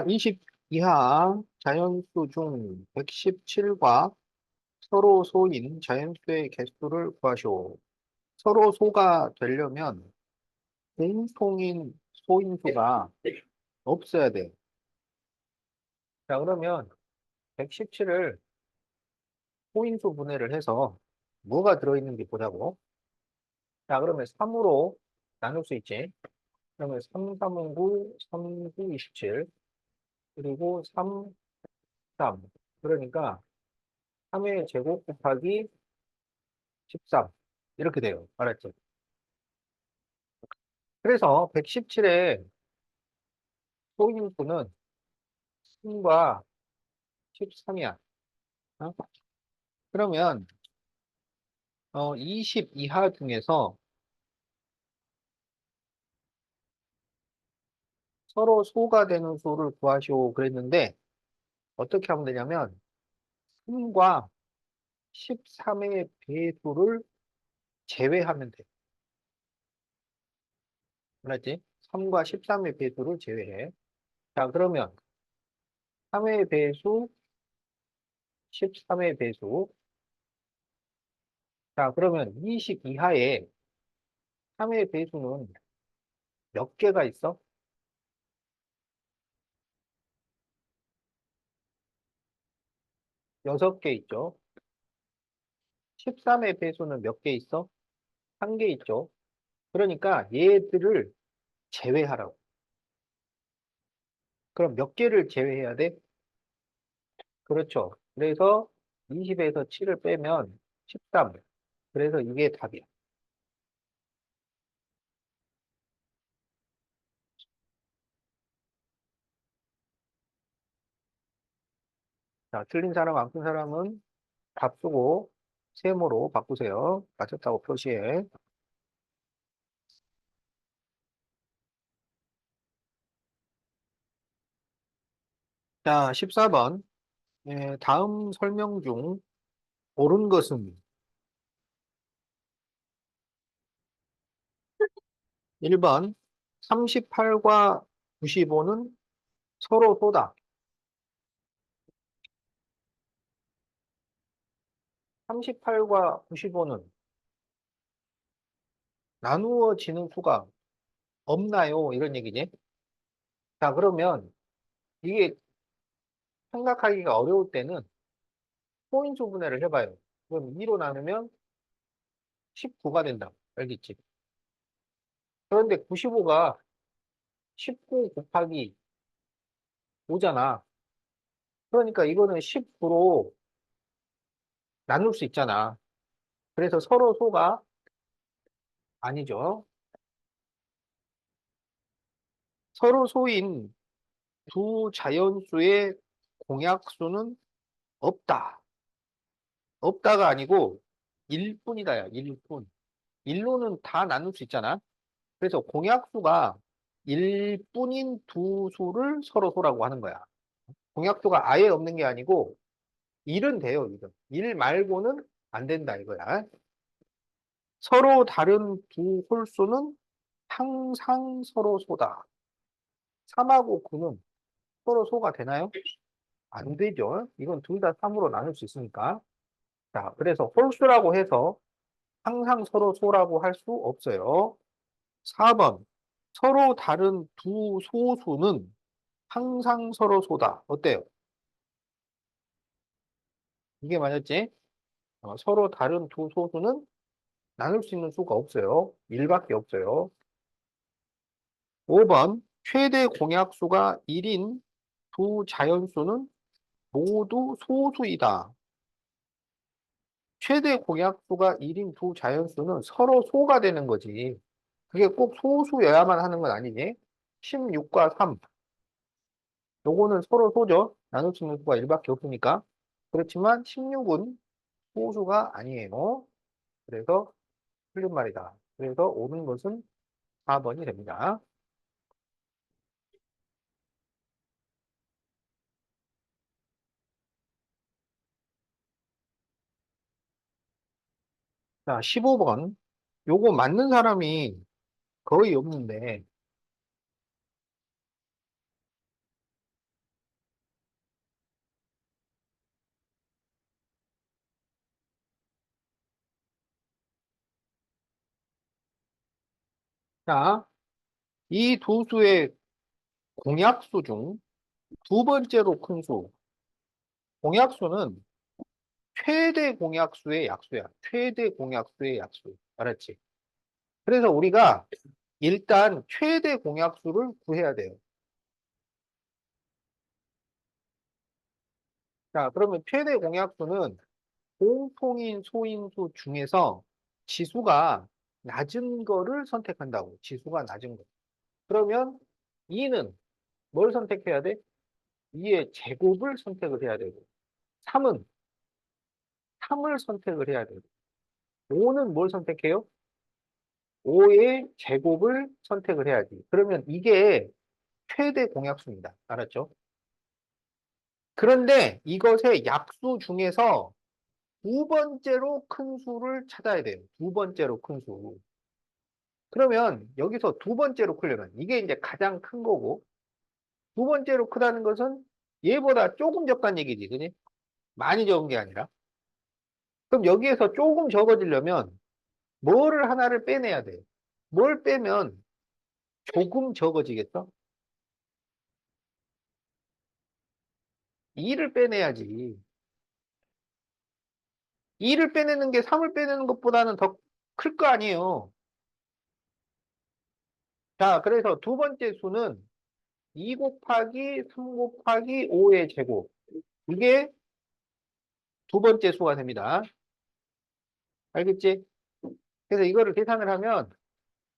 20 이하 자연수 중 117과 서로 소인 자연수의 개수를 구하시오. 서로 소가 되려면 공통인 소인수가 없어야 돼. 자, 그러면 117을 소인수 분해를 해서 뭐가 들어있는지 보자고. 자, 그러면 3으로 나눌 수 있지. 그러면 3, 3은 9, 3, 9, 27, 그리고 3, 3. 그러니까 3의 제곱 곱하기 13. 이렇게 돼요. 알았죠? 그래서 117의 소인수는 3과 13이야. 그러면 20 이하 중에서 서로 소가 되는 수를 구하시오 그랬는데 어떻게 하면 되냐면 3과 13의 배수를 제외하면 돼. 알았지? 3과 13의 배수를 제외해. 자, 그러면 3의 배수, 13의 배수. 자, 그러면 20 이하에 3의 배수는 몇 개가 있어? 6개 있죠. 13의 배수는 몇 개 있어? 1개 있죠. 그러니까 얘들을 제외하라고. 그럼 몇 개를 제외해야 돼? 그렇죠. 그래서 20에서 7을 빼면 13. 그래서 이게 답이야. 자, 틀린 사람, 안 푼 사람은 답 쓰고 세모로 바꾸세요. 맞췄다고 표시해. 자, 14번. 다음 설명 중 옳은 것은 1번 38과 95는 서로 쏘다. 38과 95는 나누어지는 수가 없나요? 이런 얘기지. 자, 그러면 이게 생각하기가 어려울 때는 포인트 분해를 해봐요. 그럼 2로 나누면 19가 된다. 알겠지? 그런데 95가 19 곱하기 5잖아. 그러니까 이거는 19로 나눌 수 있잖아. 그래서 서로 소가 아니죠. 서로 소인 두 자연수의 공약수는 없다. 없다가 아니고 1뿐이다. 야, 1뿐. 1로는 다 나눌 수 있잖아. 그래서 공약수가 1뿐인 두 수를 서로 소라고 하는 거야. 공약수가 아예 없는 게 아니고 1은 돼요, 1은. 1 말고는 안 된다 이거야. 서로 다른 두 홀수는 항상 서로 소다. 3하고 9는 서로 소가 되나요? 안 되죠. 이건 둘 다 3으로 나눌 수 있으니까. 자, 그래서 홀수라고 해서 항상 서로 소라고 할 수 없어요. 4번. 서로 다른 두 소수는 항상 서로 소다. 어때요? 이게 맞았지? 서로 다른 두 소수는 나눌 수 있는 수가 없어요. 1밖에 없어요. 5번. 최대 공약수가 1인 두 자연수는 모두 소수이다. 최대 공약수가 1인 두 자연수는 서로 소가 되는 거지. 그게 꼭 소수여야만 하는 건 아니지. 16과 3. 요거는 서로 소죠. 나눌 수 있는 수가 1밖에 없으니까. 그렇지만 16은 소수가 아니에요. 그래서 틀린 말이다. 그래서 옳은 것은 4번이 됩니다. 자, 15번. 요거 맞는 사람이 거의 없는데, 자, 이 두 수의 공약수 중 두 번째로 큰 수. 공약수는 최대 공약수의 약수야. 최대 공약수의 약수. 알았지? 그래서 우리가 일단 최대 공약수를 구해야 돼요. 자, 그러면 최대 공약수는 공통인 소인수 중에서 지수가 낮은 거를 선택한다고. 지수가 낮은 거. 그러면 2는 뭘 선택해야 돼? 2의 제곱을 선택을 해야 되고 3은 3을 선택을 해야 되고 5는 뭘 선택해요? 5의 제곱을 선택을 해야지. 그러면 이게 최대 공약수입니다. 알았죠? 그런데 이것의 약수 중에서 두 번째로 큰 수를 찾아야 돼요. 두 번째로 큰 수. 그러면 여기서 두 번째로 크려면 이게 이제 가장 큰 거고 두 번째로 크다는 것은 얘보다 조금 적다는 얘기지. 그지? 많이 적은 게 아니라. 그럼 여기에서 조금 적어지려면 뭐를 하나를 빼내야 돼. 뭘 빼면 조금 적어지겠어? 2를 빼내야지. 2를 빼내는 게 3을 빼내는 것보다는 더 클 거 아니에요. 자, 그래서 두 번째 수는 2 곱하기 3 곱하기 5의 제곱. 이게 두 번째 수가 됩니다. 알겠지? 그래서 이거를 계산을 하면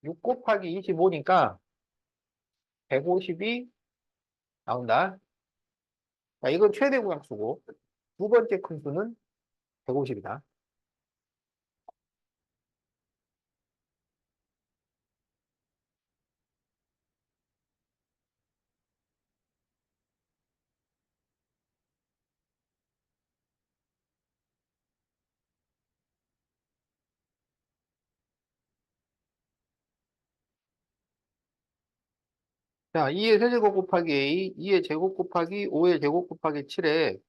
6 곱하기 25니까 150이 나온다. 자, 이건 최대 공약수고 두 번째 큰 수는 150이다. 자, 2의 세제곱 곱하기 A, 2의 제곱 곱하기 5의 제곱 곱하기 7의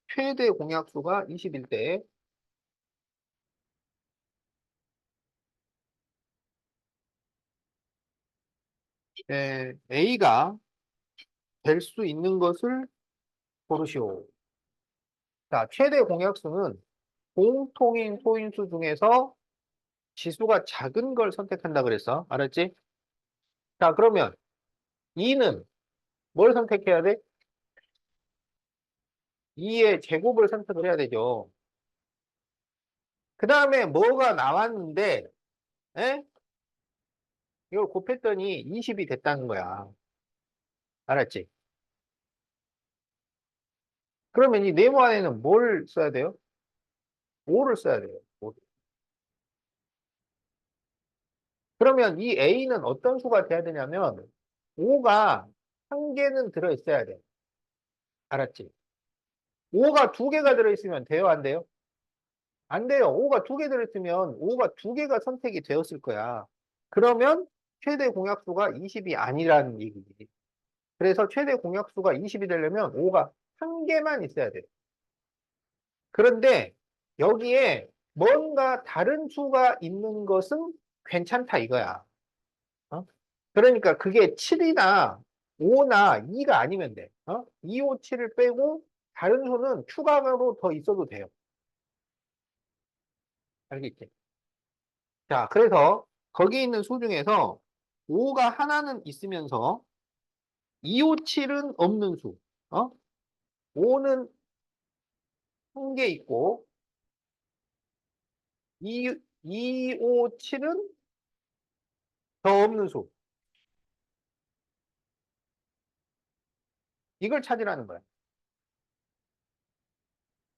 최대 공약수가 20일 때 A가 될 수 있는 것을 고르시오. 자, 최대 공약수는 공통인 소인수 중에서 지수가 작은 걸 선택한다 그랬어. 알았지? 자, 그러면 2는 뭘 선택해야 돼? 2의 제곱을 선택을 해야 되죠. 그 다음에 뭐가 나왔는데, 에? 이걸 곱했더니 20이 됐다는 거야. 알았지? 그러면 이 네모 안에는 뭘 써야 돼요? 5를 써야 돼요. 5. 그러면 이 A는 어떤 수가 돼야 되냐면 5가 한 개는 들어있어야 돼. 알았지? 5가 두 개가 들어있으면 돼요? 안 돼요? 안 돼요. 5가 두 개 들어있으면 5가 두 개가 선택이 되었을 거야. 그러면 최대 공약수가 20이 아니라는 얘기지. 그래서 최대 공약수가 20이 되려면 5가 한 개만 있어야 돼. 그런데 여기에 뭔가 다른 수가 있는 것은 괜찮다 이거야. 어? 그러니까 그게 7이나 5나 2가 아니면 돼. 2, 5, 7을 빼고 다른 수는 추가로 더 있어도 돼요. 알겠지? 자, 그래서 거기 있는 수 중에서 5가 하나는 있으면서 2, 5, 7은 없는 수. 5는 한 개 있고 2, 5, 7은 더 없는 수. 이걸 찾으라는 거야.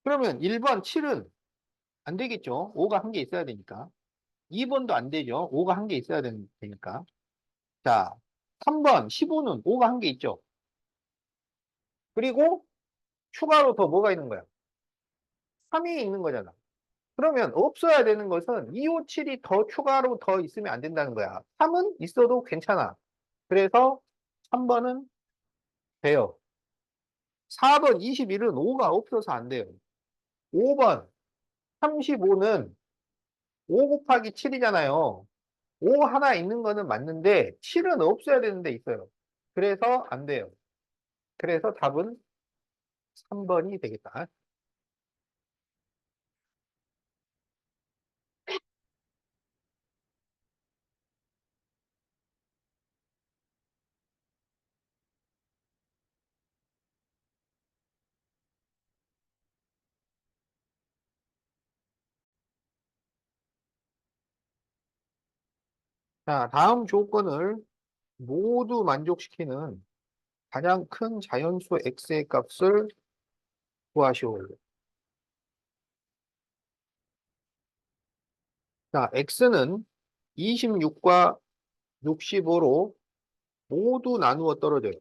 그러면 1번 7은 안 되겠죠. 5가 한 개 있어야 되니까. 2번도 안 되죠. 5가 한 개 있어야 되니까. 자, 3번 15는 5가 한 개 있죠. 그리고 추가로 더 뭐가 있는 거야? 3이 있는 거잖아. 그러면 없어야 되는 것은 2, 5, 7이 더 추가로 더 있으면 안 된다는 거야. 3은 있어도 괜찮아. 그래서 3번은 돼요. 4번 21은 5가 없어서 안 돼요. 5번 35는 5 곱하기 7이잖아요. 5 하나 있는 거는 맞는데 7은 없어야 되는데 있어요. 그래서 안 돼요. 그래서 답은 3번이 되겠다. 자, 다음 조건을 모두 만족시키는 가장 큰 자연수 x의 값을 구하시오. 자, x는 26과 65로 모두 나누어 떨어져요.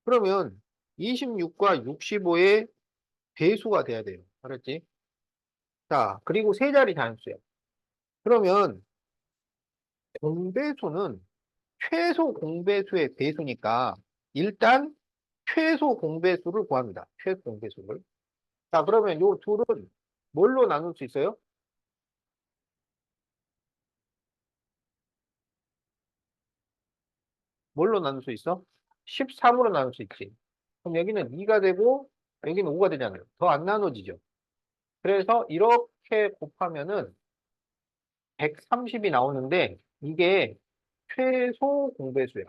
그러면 26과 65의 배수가 돼야 돼요. 알았지? 자, 그리고 세 자리 자연수야. 그러면 공배수는 최소 공배수의 배수니까 일단 최소 공배수를 구합니다. 최소 공배수를. 자, 그러면 요 둘은 뭘로 나눌 수 있어요? 뭘로 나눌 수 있어? 13으로 나눌 수 있지. 그럼 여기는 2가 되고 여기는 5가 되잖아요. 더 안 나눠지죠. 그래서 이렇게 곱하면은 130이 나오는데 이게 최소 공배수야.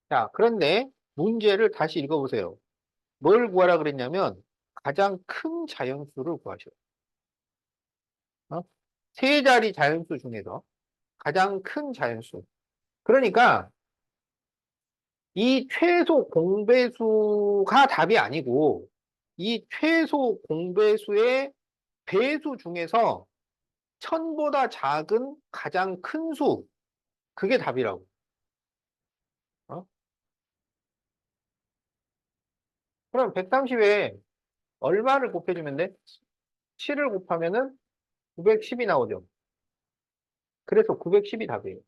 자, 그런데 문제를 다시 읽어보세요. 뭘 구하라 그랬냐면 가장 큰 자연수를 구하셔. 어? 세 자리 자연수 중에서 가장 큰 자연수. 그러니까 이 최소 공배수가 답이 아니고 이 최소 공배수의 배수 중에서 1000보다 작은 가장 큰 수. 그게 답이라고. 어? 그럼 130에 얼마를 곱해주면 돼? 7을 곱하면은 910이 나오죠. 그래서 910이 답이에요.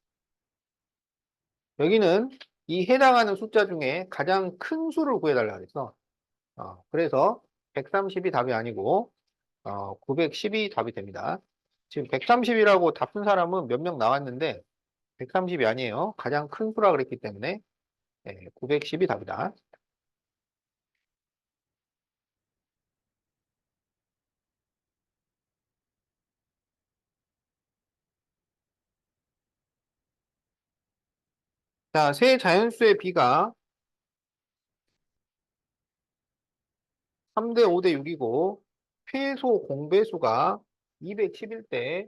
여기는 이 해당하는 숫자 중에 가장 큰 수를 구해달라 그랬어. 그래서 130이 답이 아니고 910이 답이 됩니다. 지금 130이라고 답푼 사람은 몇 명 나왔는데 130이 아니에요. 가장 큰 수라 그랬기 때문에 910이 답이다. 자, 세 자연수의 비가 3대 5대 6이고 최소 공배수가 210일 때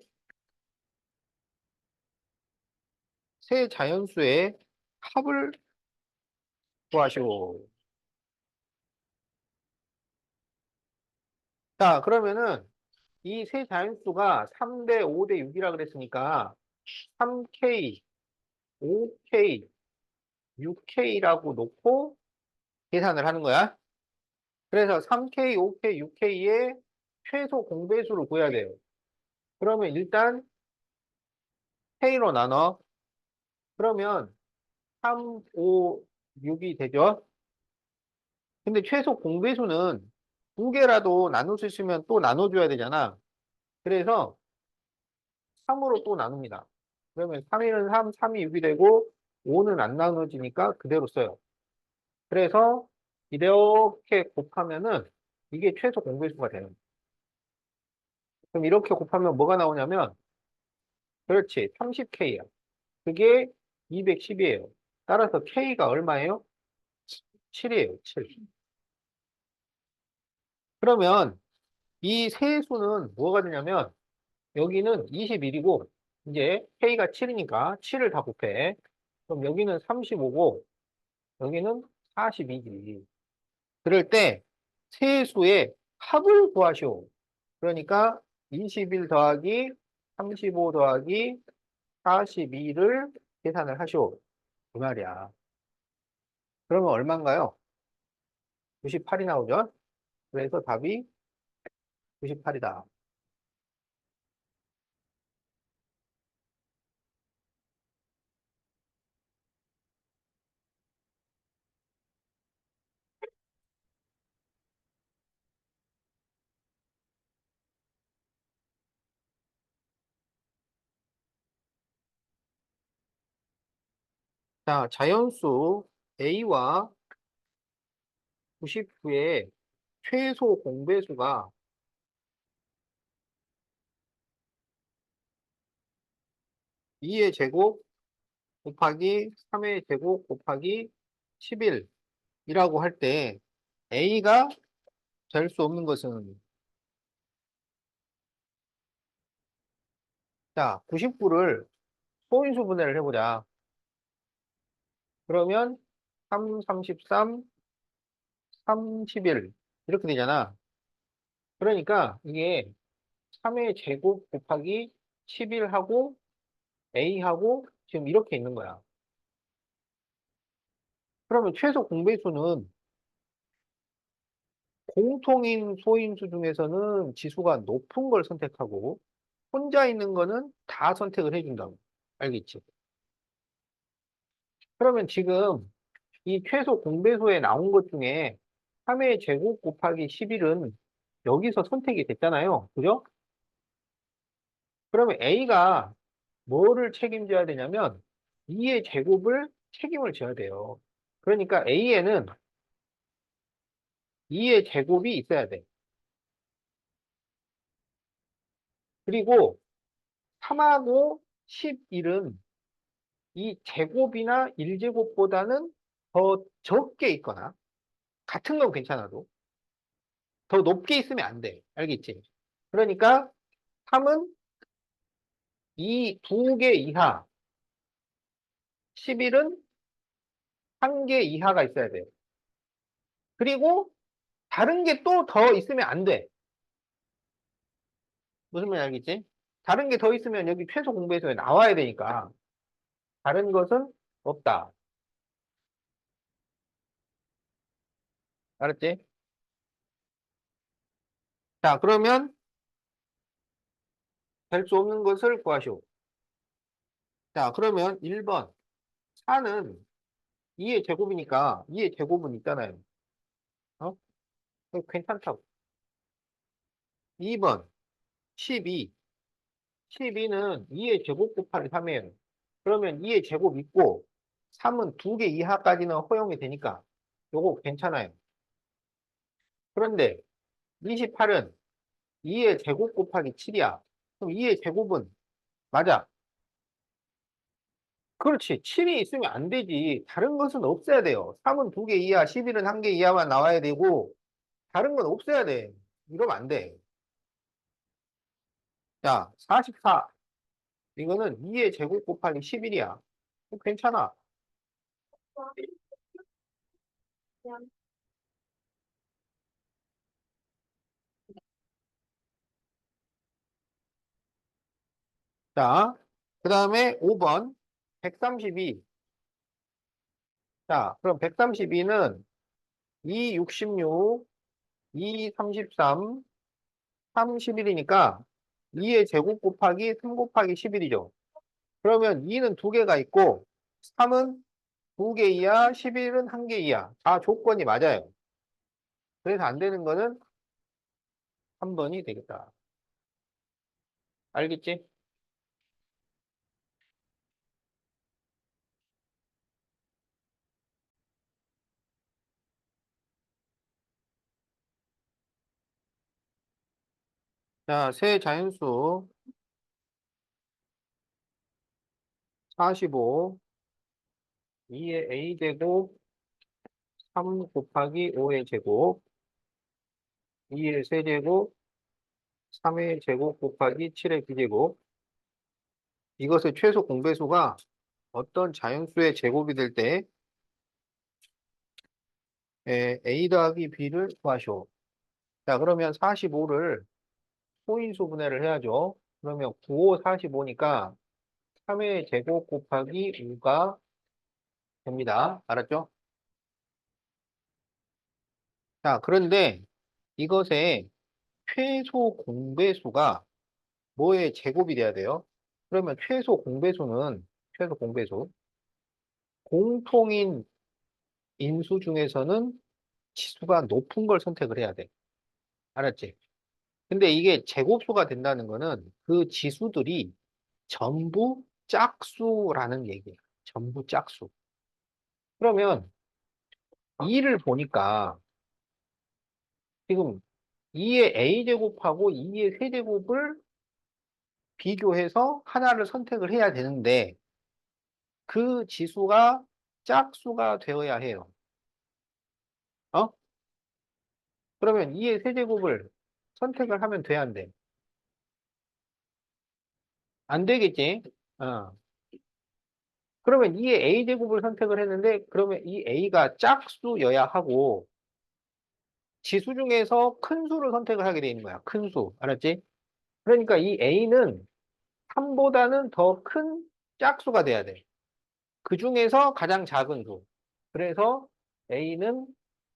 세 자연수의 합을 구하시오. 자, 그러면은 이 세 자연수가 3대 5대 6이라 그랬으니까 3K, 5K, 6K라고 놓고 계산을 하는 거야. 그래서 3K, 5K, 6K의 최소 공배수를 구해야 돼요. 그러면 일단 K로 나눠. 그러면 3, 5, 6이 되죠. 근데 최소 공배수는 두 개라도 나눌 수 있으면 또 나눠줘야 되잖아. 그래서 3으로 또 나눕니다. 그러면 3위는 3, 3이 6이 되고 5는 안 나눠지니까 그대로 써요. 그래서 이렇게 곱하면은 이게 최소 공배수가 돼요. 그럼 이렇게 곱하면 뭐가 나오냐면 그렇지 30K야. 그게 210이에요. 따라서 K가 얼마예요? 7이에요. 7. 그러면 이 세 수는 뭐가 되냐면 여기는 21이고 이제 K가 7이니까 7을 다 곱해. 그럼 여기는 35고 여기는 42지. 그럴 때 세 수의 합을 구하시오. 그러니까 21 더하기 35 더하기 42를 계산을 하시오. 그 말이야. 그러면 얼마인가요? 98이 나오죠? 그래서 답이 98이다. 자, 자연수 A와 99의 최소 공배수가 2의 제곱 곱하기 3의 제곱 곱하기 11이라고 할 때 A가 될 수 없는 것은, 자, 99를 소인수 분해를 해보자. 그러면 3, 33, 31 이렇게 되잖아. 그러니까 이게 3의 제곱 곱하기 11하고 A하고 지금 이렇게 있는 거야. 그러면 최소 공배수는 공통인 소인수 중에서는 지수가 높은 걸 선택하고 혼자 있는 거는 다 선택을 해준다고. 알겠지? 그러면 지금 이 최소 공배수에 나온 것 중에 3의 제곱 곱하기 11은 여기서 선택이 됐잖아요. 그죠? 그러면 A가 뭐를 책임져야 되냐면 2의 제곱을 책임을 져야 돼요. 그러니까 A에는 2의 제곱이 있어야 돼. 그리고 3하고 11은 이 제곱이나 1제곱보다는 더 적게 있거나 같은 건 괜찮아도 더 높게 있으면 안 돼. 알겠지? 그러니까 3은 이 두 개 이하, 11은 한 개 이하가 있어야 돼. 그리고 다른 게 또 더 있으면 안 돼. 무슨 말인지 알겠지? 다른 게 더 있으면 여기 최소 공배수에 나와야 되니까 다른 것은 없다. 알았지? 자, 그러면 될 수 없는 것을 구하시오. 자, 그러면 1번. 4는 2의 제곱이니까 2의 제곱은 있잖아요. 어? 괜찮다고. 2번. 12. 12는 2의 제곱 곱하기 3이에요. 그러면 2의 제곱 있고 3은 두 개 이하까지는 허용이 되니까 요거 괜찮아요. 그런데 28은 2의 제곱 곱하기 7이야. 그럼 2의 제곱은 맞아. 그렇지. 7이 있으면 안 되지. 다른 것은 없애야 돼요. 3은 두 개 이하, 11은 한 개 이하만 나와야 되고 다른 건 없애야 돼. 이러면 안 돼. 자, 44. 이거는 2의 제곱 곱하기 11이야. 괜찮아. 자, 그 다음에 5번 132. 자, 그럼 132는 2, 66, 2, 33, 3, 11이니까 2의 제곱 곱하기 3 곱하기 11이죠. 그러면 2는 두 개가 있고 3은 두 개 이하, 11은 한 개 이하. 다 조건이 맞아요. 그래서 안 되는 거는 3번이 되겠다. 알겠지? 자, 세 자연수 45, 2의 a제곱, 3 곱하기 5의 제곱, 2의 세제곱, 3의 제곱 곱하기 7의 비제곱. 이것의 최소 공배수가 어떤 자연수의 제곱이 될 때 a 더하기 b를 구하시오. 자, 그러면 45를 소인수 분해를 해야죠. 그러면 9, 5, 45니까 3의 제곱 곱하기 5가 됩니다. 알았죠? 자, 그런데 이것의 최소 공배수가 뭐의 제곱이 돼야 돼요? 그러면 최소 공배수, 공통인 인수 중에서는 지수가 높은 걸 선택을 해야 돼. 알았지? 근데 이게 제곱수가 된다는 거는 그 지수들이 전부 짝수라는 얘기야. 전부 짝수. 그러면 2를 보니까 지금 2의 a제곱하고 2의 세제곱을 비교해서 하나를 선택을 해야 되는데 그 지수가 짝수가 되어야 해요. 어? 그러면 2의 세제곱을 선택을 하면 돼, 안 돼? 안 되겠지? 어. 그러면 2의 a제곱을 선택을 했는데 그러면 이 a가 짝수여야 하고 지수 중에서 큰 수를 선택을 하게 돼 있는 거야. 큰 수. 알았지? 그러니까 이 a는 3보다는 더 큰 짝수가 돼야 돼. 그 중에서 가장 작은 수. 그래서 a는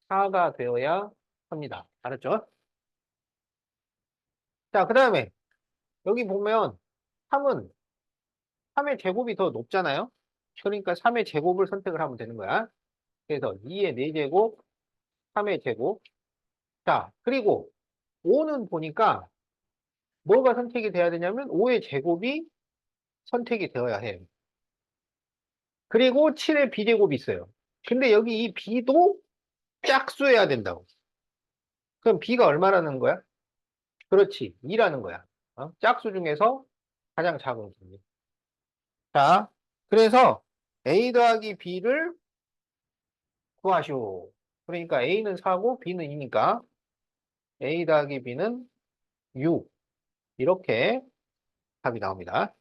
4가 되어야 합니다. 알았죠? 자, 그 다음에 여기 보면 3의 제곱이 더 높잖아요? 그러니까 3의 제곱을 선택을 하면 되는 거야. 그래서 2의 4제곱, 3의 제곱. 자, 그리고 5는 보니까 뭐가 선택이 돼야 되냐면 5의 제곱이 선택이 되어야 해요. 그리고 7의 b제곱이 있어요. 근데 여기 이 b도 짝수여야 된다고. 그럼 b가 얼마라는 거야? 그렇지, 2라는 거야. 짝수 중에서 가장 작은 수. 자, 그래서 a 더하기 b를 구하시오. 그러니까 a는 4고 b는 2니까 a 더하기 b는 6. 이렇게 답이 나옵니다.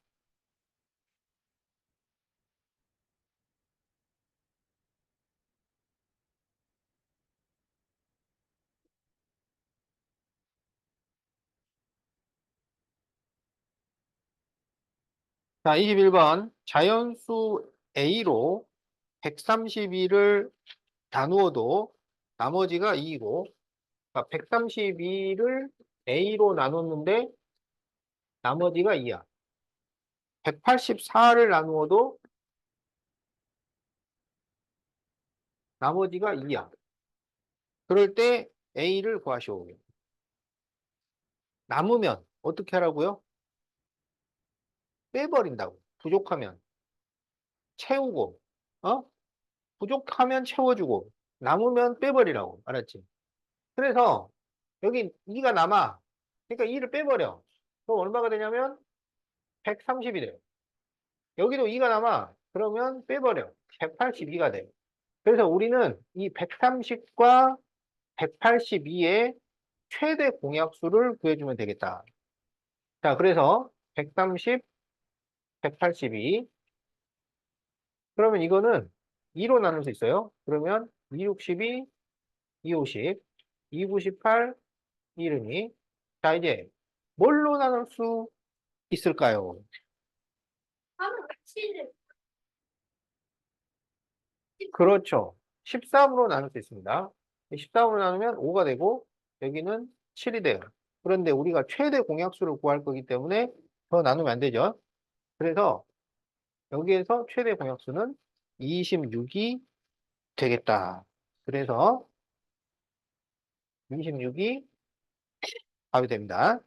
자, 21번. 자연수 a로 132를 나누어도 나머지가 2이고, 132를 a로 나눴는데 나머지가 2야. 184를 나누어도 나머지가 2야. 그럴 때 a를 구하시오. 남으면 어떻게 하라고요? 빼버린다고. 부족하면 채우고, 어? 부족하면 채워주고, 남으면 빼버리라고. 알았지? 그래서 여기 2가 남아. 그러니까 2를 빼버려. 그럼 얼마가 되냐면 130이 돼요. 여기도 2가 남아. 그러면 빼버려. 182가 돼. 그래서 우리는 이 130과 182의 최대 공약수를 구해주면 되겠다. 자, 그래서 130, 182. 그러면 이거는 2로 나눌 수 있어요. 그러면 262, 250, 298, 212. 자, 이제 뭘로 나눌 수 있을까요? 그렇죠. 13으로 나눌 수 있습니다. 13으로 나누면 5가 되고 여기는 7이 돼요. 그런데 우리가 최대 공약수를 구할 거기 때문에 더 나누면 안 되죠. 그래서 여기에서 최대 공약수는 26이 되겠다. 그래서 26이 답이 됩니다.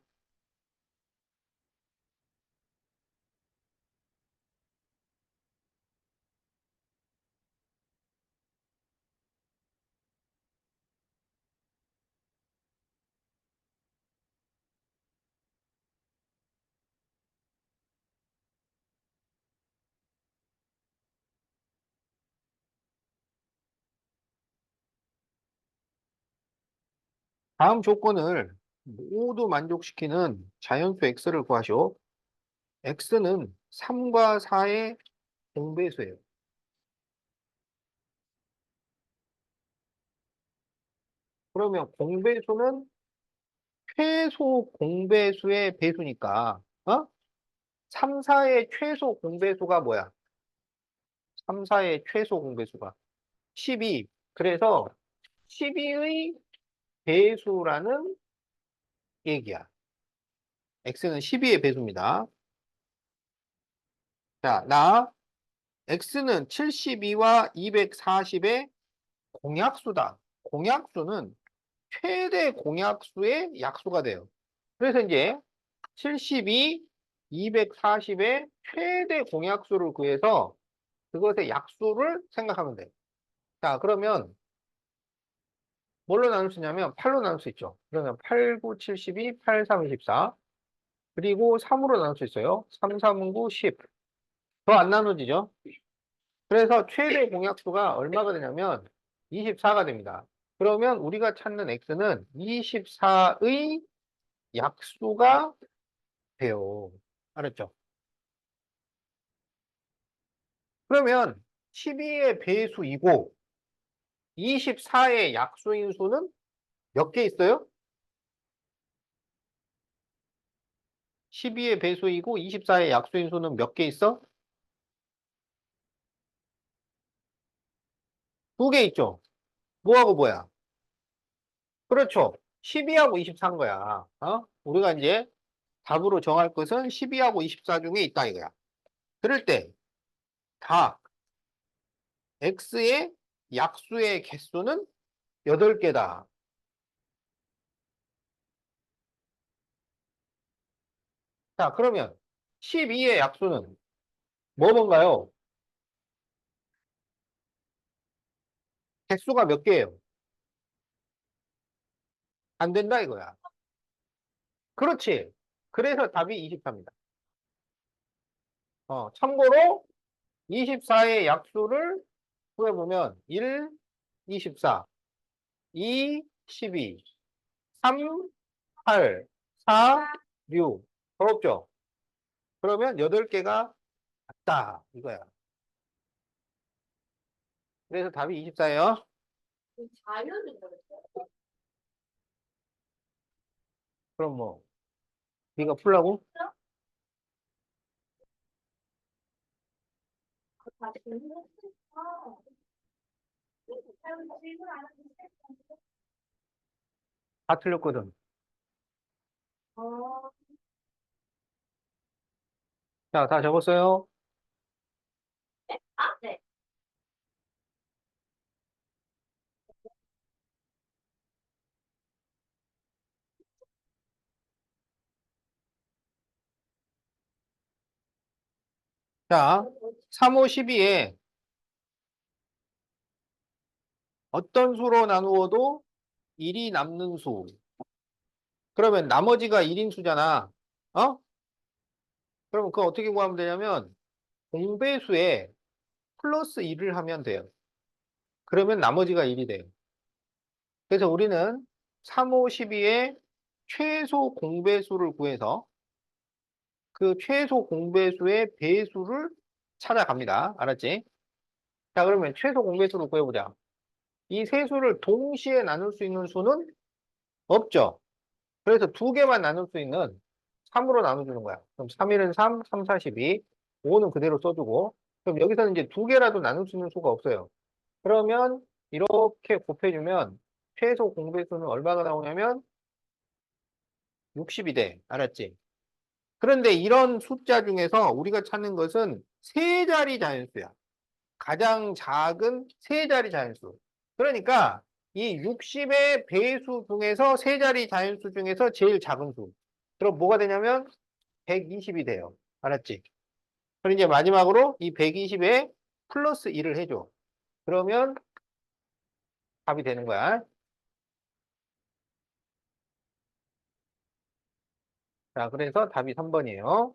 다음 조건을 모두 만족시키는 자연수 x를 구하시오. x는 3과 4의 공배수예요. 그러면 공배수는 최소 공배수의 배수니까 3, 4의 최소 공배수가 뭐야? 3, 4의 최소 공배수가 12. 그래서 12의 배수라는 얘기야. x는 12의 배수입니다. 자, x는 72와 240의 공약수다. 공약수는 최대 공약수의 약수가 돼요. 그래서 이제 72, 240의 최대 공약수를 구해서 그것의 약수를 생각하면 돼요. 자, 그러면 뭘로 나눌 수 있냐면 8로 나눌 수 있죠. 그러면 8, 9, 72, 8, 3, 24. 그리고 3으로 나눌 수 있어요. 3, 3, 9, 10. 더 안 나눠지죠? 그래서 최대 공약수가 얼마가 되냐면 24가 됩니다. 그러면 우리가 찾는 x는 24의 약수가 돼요. 알았죠? 그러면 12의 배수이고 24의 약수인 수는 몇 개 있어요? 12의 배수이고 24의 약수인 수는 몇 개 있어? 두 개 있죠? 뭐하고 뭐야? 그렇죠. 12하고 24인 거야. 우리가 이제 답으로 정할 것은 12하고 24 중에 있다 이거야. 그럴 때 각 x의 약수의 개수는 8개다. 자, 그러면 12의 약수는 뭔가요? 개수가 몇 개예요? 안 된다 이거야. 그렇지. 그래서 답이 24입니다. 참고로 24의 약수를 구해보면 1, 24, 2, 12, 3, 8, 4, 6. 어렵죠? 그러면 8개가 맞다. 이거야. 그래서 답이 24예요. 자연인 거였어요? 그럼 뭐, 네가 풀라고? 다 틀렸거든. 자, 다 적었어요? 자, 3, 5, 12에 어떤 수로 나누어도 1이 남는 수. 그러면 나머지가 1인 수잖아. 어? 그러면 그거 어떻게 구하면 되냐면 공배수에 플러스 1을 하면 돼요. 그러면 나머지가 1이 돼요. 그래서 우리는 3, 5, 12의 최소 공배수를 구해서 그 최소 공배수의 배수를 찾아갑니다. 알았지? 자, 그러면 최소 공배수를 구해보자. 이 세 수를 동시에 나눌 수 있는 수는 없죠. 그래서 두 개만 나눌 수 있는 3으로 나눠주는 거야. 그럼 3일은 3, 3, 4, 12. 5는 그대로 써주고. 그럼 여기서는 이제 두 개라도 나눌 수 있는 수가 없어요. 그러면 이렇게 곱해주면 최소 공배수는 얼마가 나오냐면 60이 돼. 알았지? 그런데 이런 숫자 중에서 우리가 찾는 것은 세 자리 자연수야. 가장 작은 세 자리 자연수. 그러니까 이 60의 배수 중에서 세 자리 자연수 중에서 제일 작은 수. 그럼 뭐가 되냐면 120이 돼요. 알았지? 그럼 이제 마지막으로 이 120에 플러스 1을 해줘. 그러면 답이 되는 거야. 자, 그래서 답이 3번이에요.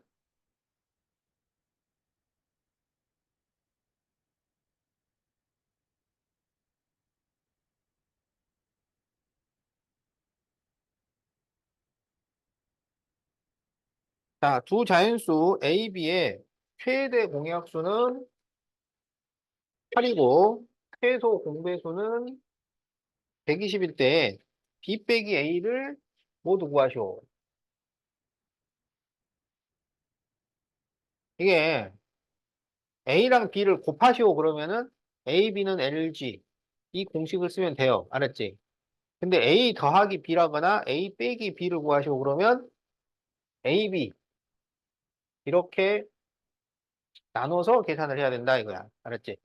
자, 두 자연수 A, B의 최대 공약수는 8이고 최소 공배수는 120일 때 B 빼기 A를 모두 구하시오. 이게 A랑 B를 곱하시오 그러면은 A, B는 LG 이 공식을 쓰면 돼요. 알았지? 근데 A 더하기 B라거나 A 빼기 B를 구하시오 그러면 A, B 이렇게 나눠서 계산을 해야 된다 이거야. 알았지?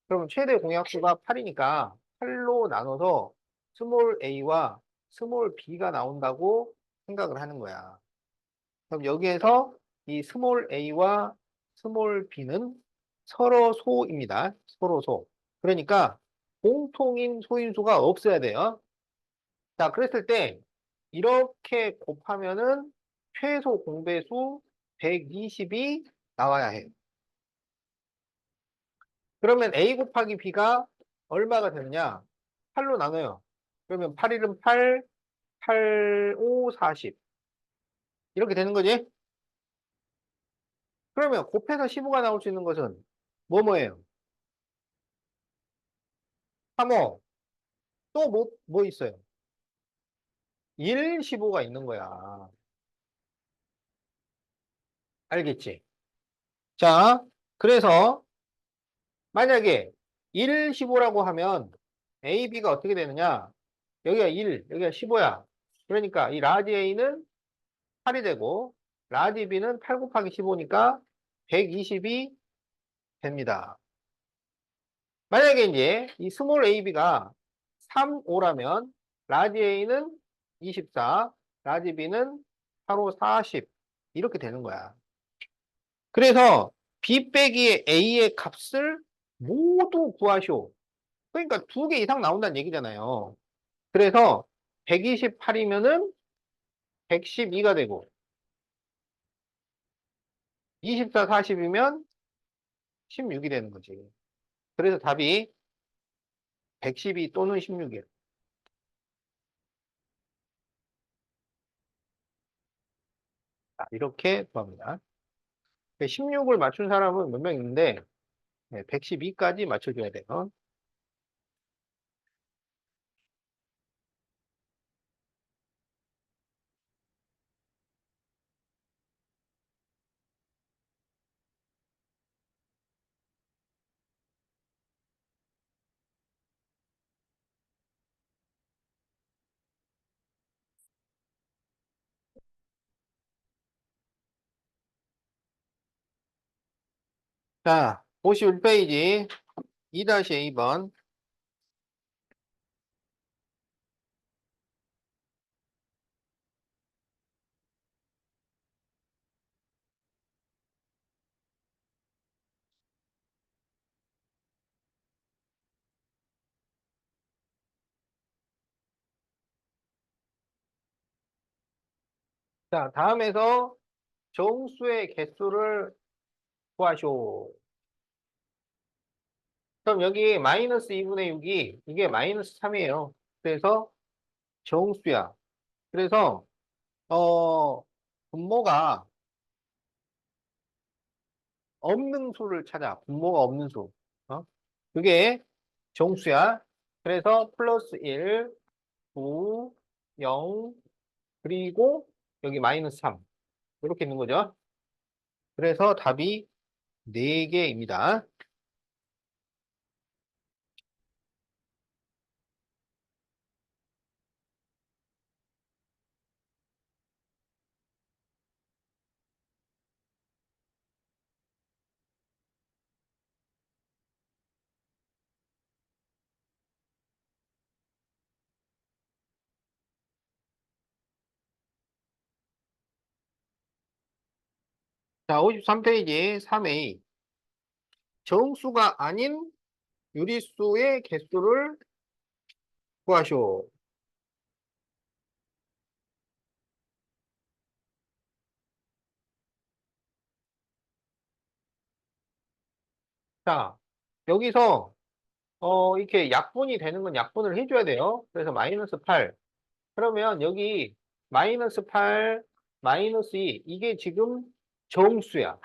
그러면 최대 공약수가 8이니까 8로 나눠서 스몰 a와 스몰 b가 나온다고 생각을 하는 거야. 그럼 여기에서 이 스몰 a와 스몰 b는 서로 소입니다. 서로 소. 그러니까 공통인 소인수가 없어야 돼요. 자, 그랬을 때 이렇게 곱하면은 최소 공배수 120이 나와야 해요. 그러면 A 곱하기 B가 얼마가 되느냐? 8로 나눠요. 그러면 8일은 8, 8, 5, 40. 이렇게 되는 거지? 그러면 곱해서 15가 나올 수 있는 것은 뭐예요? 3호. 또 뭐 있어요? 1, 15가 있는 거야. 알겠지? 자, 그래서 만약에 1, 15라고 하면 A, B가 어떻게 되느냐? 여기가 1, 여기가 15야. 그러니까 이 라지 A는 8이 되고 라지 B는 8 곱하기 15니까 120이 됩니다. 만약에 이제 이 스몰 AB가 3, 5라면 라지 A는 24, 라지 B는 8, 5, 40 이렇게 되는 거야. 그래서 B 빼기 A의 값을 모두 구하시오. 그러니까 2개 이상 나온다는 얘기잖아요. 그래서 128이면은 112가 되고 24, 40이면 16이 되는 거지. 그래서 답이 112 또는 16이에요. 이렇게 구합니다. 16을 맞춘 사람은 몇 명 있는데 112까지 맞춰줘야 돼요. 자, 51페이지 2-A번. 자, 다음에서 정수의 개수를 구하시오. 그럼 여기 마이너스 2분의 6이 이게 마이너스 3이에요. 그래서 정수야. 그래서 분모가 없는 수를 찾아. 분모가 없는 수. 그게 정수야. 그래서 플러스 1, 9, 0, 그리고 여기 마이너스 3. 이렇게 있는 거죠. 그래서 답이 4개입니다. 자, 53페이지 3A. 정수가 아닌 유리수의 개수를 구하시오. 자, 여기서 이렇게 약분이 되는 건 약분을 해줘야 돼요. 그래서 마이너스 8. 그러면 여기 마이너스 8, 마이너스 2. 이게 지금 정수야.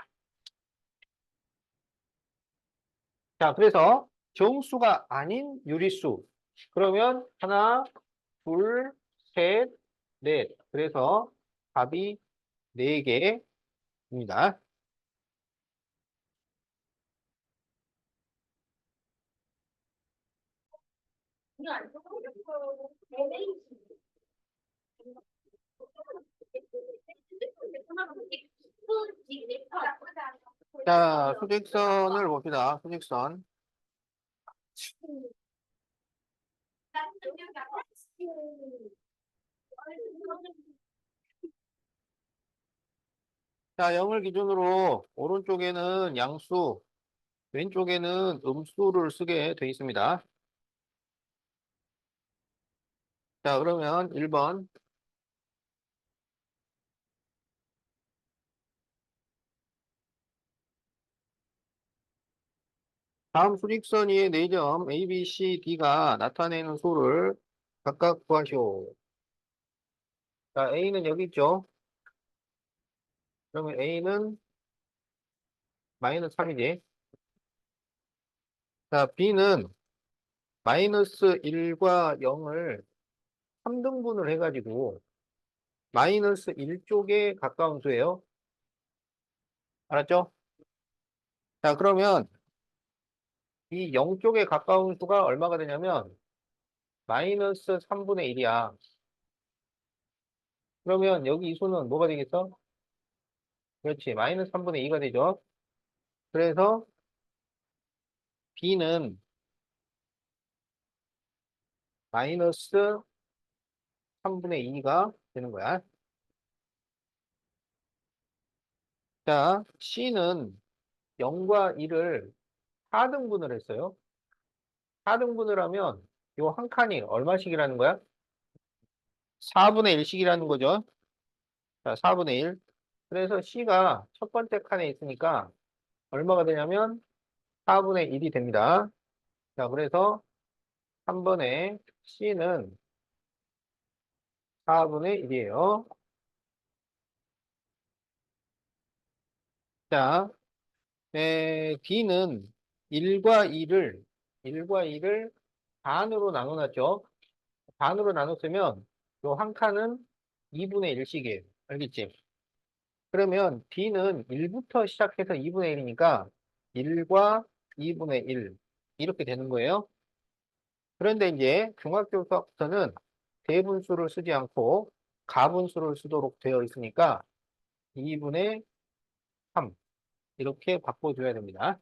자, 그래서 정수가 아닌 유리수. 그러면 하나, 둘, 셋, 넷. 그래서 답이 4개입니다. 자, 수직선을 봅시다. 수직선. 자, 0을 기준으로 오른쪽에는 양수, 왼쪽에는 음수를 쓰게 되어 있습니다. 자, 그러면 1번. 다음 수직선 위의 네 점 A, B, C, D가 나타내는 수를 각각 구하시오. 자, A는 여기 있죠? 그러면 A는 마이너스 3이지. 자, B는 마이너스 1과 0을 3등분을 해가지고 마이너스 1쪽에 가까운 수예요. 알았죠? 자, 그러면 이 0쪽에 가까운 수가 얼마가 되냐면 마이너스 3분의 1이야. 그러면 여기 이 수는 뭐가 되겠어? 그렇지. 마이너스 3분의 2가 되죠. 그래서 B는 마이너스 3분의 2가 되는 거야. 자, C는 0과 1을 4등분을 했어요. 4등분을 하면 요 한 칸이 얼마씩이라는 거야? 4분의 1씩이라는 거죠. 자, 4분의 1. 그래서 C가 첫 번째 칸에 있으니까 얼마가 되냐면 4분의 1이 됩니다. 자, 그래서 3번에 C는 4분의 1이에요. 자, D는 1과 2를 반으로 나눠놨죠. 반으로 나눴으면 요 한 칸은 2분의 1씩이에요. 알겠지? 그러면 D는 1부터 시작해서 2분의 1이니까 1과 2분의 1 이렇게 되는 거예요. 그런데 이제 중학교 수학부터는 대분수를 쓰지 않고 가분수를 쓰도록 되어 있으니까 2분의 3 이렇게 바꿔줘야 됩니다.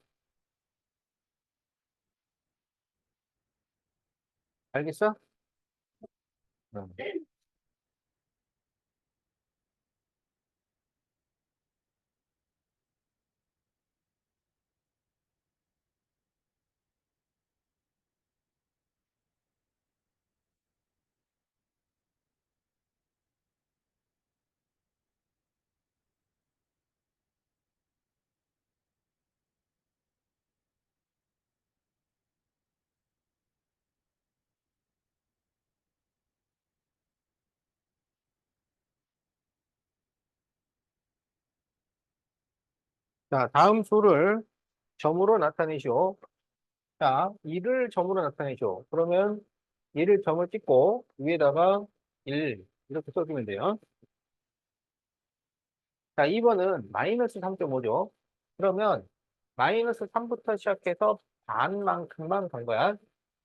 알겠어? 음. 자, 다음 수를 점으로 나타내시오. 자, 2를 점으로 나타내시오. 그러면 2를 점을 찍고 위에다가 1 이렇게 써주면 돼요. 자, 2번은 마이너스 3.5죠. 그러면 마이너스 3부터 시작해서 반만큼만 간 거야.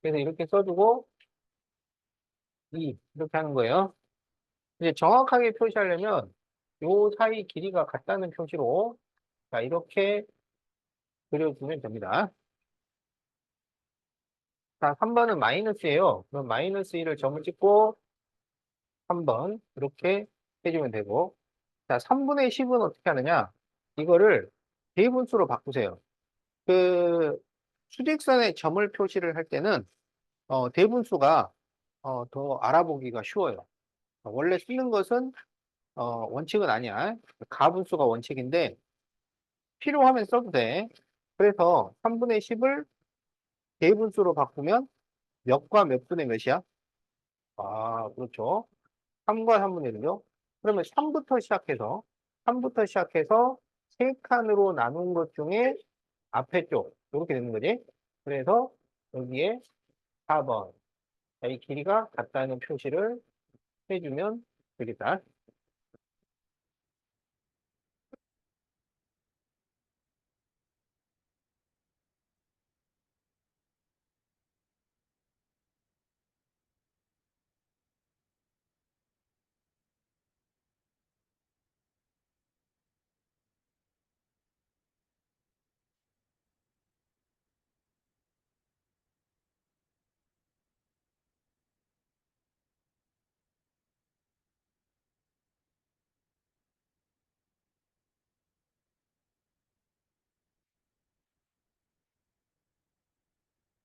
그래서 이렇게 써주고 2 이렇게 하는 거예요. 이제 정확하게 표시하려면 요 사이 길이가 같다는 표시로 자, 이렇게 그려주면 됩니다. 자, 3번은 마이너스예요. 그럼 마이너스 1을 점을 찍고 3번 이렇게 해주면 되고 자, 3분의 10은 어떻게 하느냐? 이거를 대분수로 바꾸세요. 그 수직선에 점을 표시를 할 때는 대분수가 더 알아보기가 쉬워요. 원래 쓰는 것은 원칙은 아니야. 가분수가 원칙인데 필요하면 써도 돼. 그래서 3분의 10을 대분수로 바꾸면 몇과 몇 분의 몇이야? 아, 그렇죠. 3과 3분의 1이죠. 그러면 3부터 시작해서 세 칸으로 나눈 것 중에 앞에 쪽 이렇게 되는 거지. 그래서 여기에 4번 이 길이가 같다는 표시를 해주면 되겠다.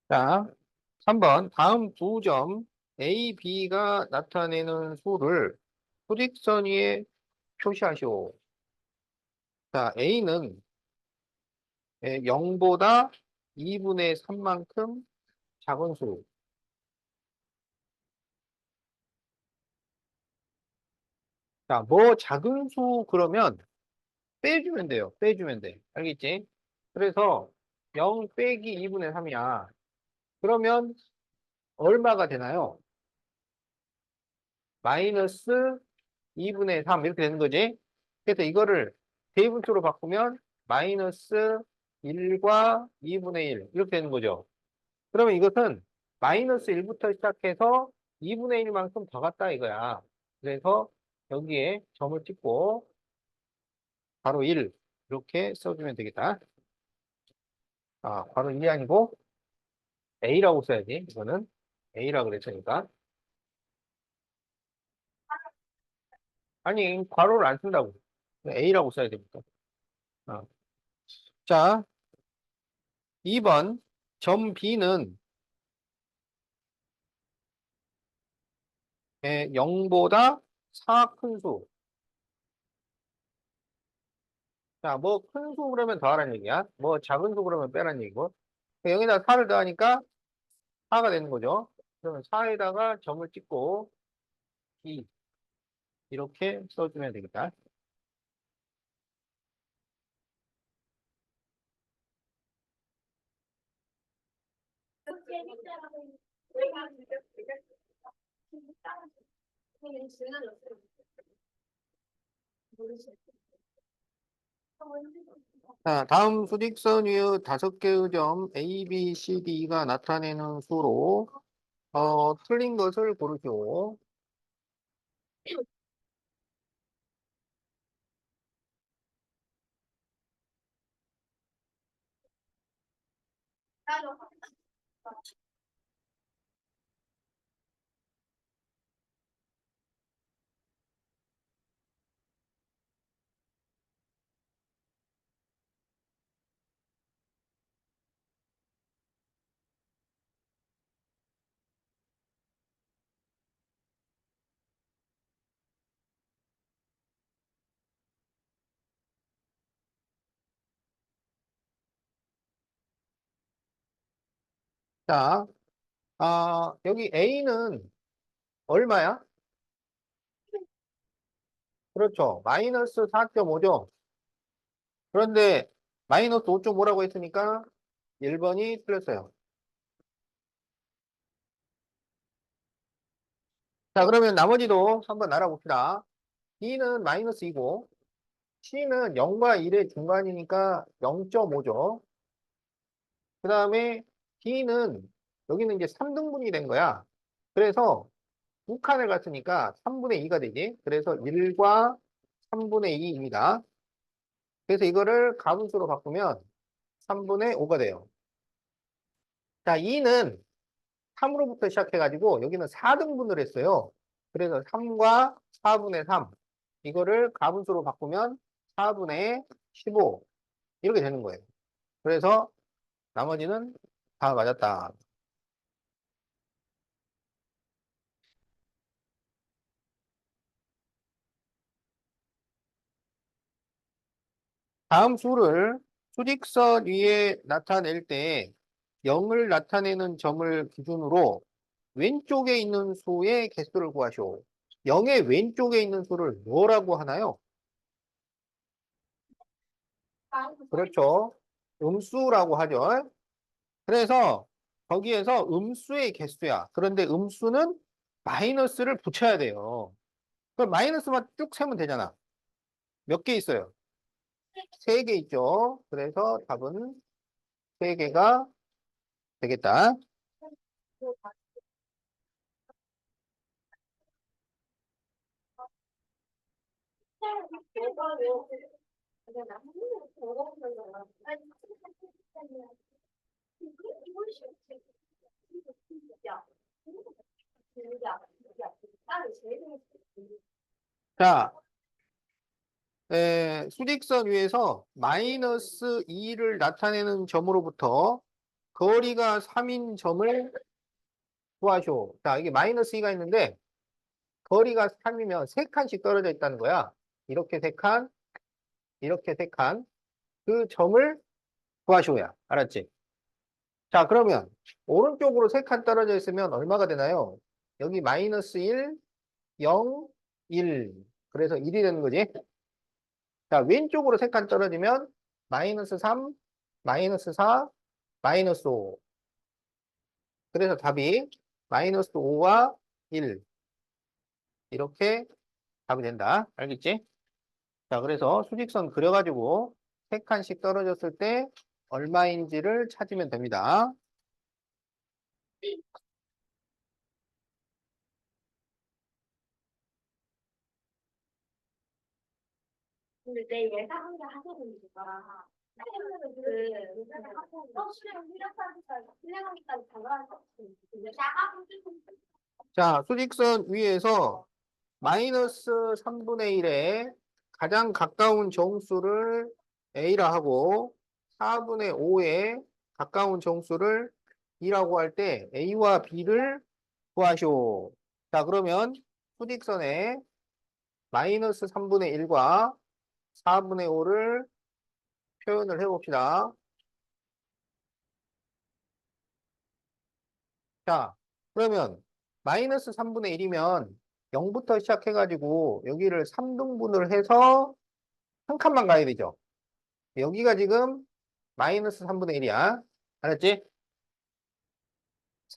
자, 3번 다음 두 점 A, B가 나타내는 수를 수직선 위에 표시하시오. 자, A는 0보다 2분의 3만큼 작은 수. 자, 뭐 작은 수 그러면 빼주면 돼요. 빼주면 돼. 알겠지? 그래서 0 빼기 2분의 3이야. 그러면 얼마가 되나요? 마이너스 2분의 3 이렇게 되는 거지. 그래서 이거를 대분수로 바꾸면 마이너스 1과 2분의 1 이렇게 되는 거죠. 그러면 이것은 마이너스 1부터 시작해서 2분의 1만큼 더 갔다 이거야. 그래서 여기에 점을 찍고 바로 1 이렇게 써주면 되겠다. 아, 바로 1이 아니고 A라고 써야지. 이거는 A라고 그랬으니까. 아니, 괄호를 안 쓴다고. A라고 써야 됩니까? 어. 자, 2번. 점 B는 0보다 4 큰 수. 자, 뭐 큰 수 그러면 더하라는 얘기야. 뭐 작은 수 그러면 빼라는 얘기고. 여기다 4를 더하니까 4가 되는 거죠. 그러면 4에다가 점을 찍고 2 이렇게 써주면 되겠다. 자, 다음 수직선 위의 5개의 점 A, B, C, D가 나타내는 수로 틀린 것을 고르시오. 자, 여기 A는 얼마야? 그렇죠. 마이너스 4.5죠. 그런데 마이너스 5.5라고 했으니까 1번이 틀렸어요. 자, 그러면 나머지도 한번 알아봅시다. B는 마이너스 2고, C는 0과 1의 중간이니까 0.5죠. 그 다음에 D는 여기는 이제 3등분이 된 거야. 그래서 두 칸을 갔으니까 3분의 2가 되지. 그래서 1과 3분의 2입니다. 그래서 이거를 가분수로 바꾸면 3분의 5가 돼요. 자, 2는 3으로부터 시작해가지고 여기는 4등분을 했어요. 그래서 3과 4분의 3 이거를 가분수로 바꾸면 4분의 15 이렇게 되는 거예요. 그래서 나머지는 다 맞았다. 다음 수를 수직선 위에 나타낼 때 0을 나타내는 점을 기준으로 왼쪽에 있는 수의 개수를 구하시오. 0의 왼쪽에 있는 수를 뭐라고 하나요? 그렇죠. 음수라고 하죠. 그래서 거기에서 음수의 개수야. 그런데 음수는 마이너스를 붙여야 돼요. 그럼 마이너스만 쭉 세면 되잖아. 몇 개 있어요? 3개 있죠. 그래서 답은 3개가 되겠다. 자, 수직선 위에서 마이너스 2를 나타내는 점으로부터 거리가 3인 점을 구하쇼. 자, 이게 마이너스 2가 있는데 거리가 3이면 3칸씩 떨어져 있다는 거야. 이렇게 3칸, 이렇게 3칸. 그 점을 구하쇼야. 알았지? 자, 그러면 오른쪽으로 3칸 떨어져 있으면 얼마가 되나요? 여기 마이너스 1, 0, 1. 그래서 1이 되는 거지. 자, 왼쪽으로 3칸 떨어지면 마이너스 3, 마이너스 4, 마이너스 5. 그래서 답이 마이너스 5와 1. 이렇게 답이 된다. 알겠지? 자, 그래서 수직선 그려가지고 3칸씩 떨어졌을 때 얼마인지를 찾으면 됩니다. 근데 내 예상한 게 하소연이니까 수령 훈련사니까 훈련하기까지 당연할 것 같은데 자, 수직선 위에서 마이너스 3분의 1에 가장 가까운 정수를 A라 하고 4분의 5에 가까운 정수를 B라고 할 때 A와 B를 구하시오. 자, 그러면 수직선에 마이너스 3분의 1과 4분의 5를 표현을 해봅시다. 자, 그러면 마이너스 3분의 1이면 0부터 시작해가지고 여기를 3등분을 해서 한 칸만 가야 되죠. 여기가 지금 마이너스 3분의 1이야. 알았지?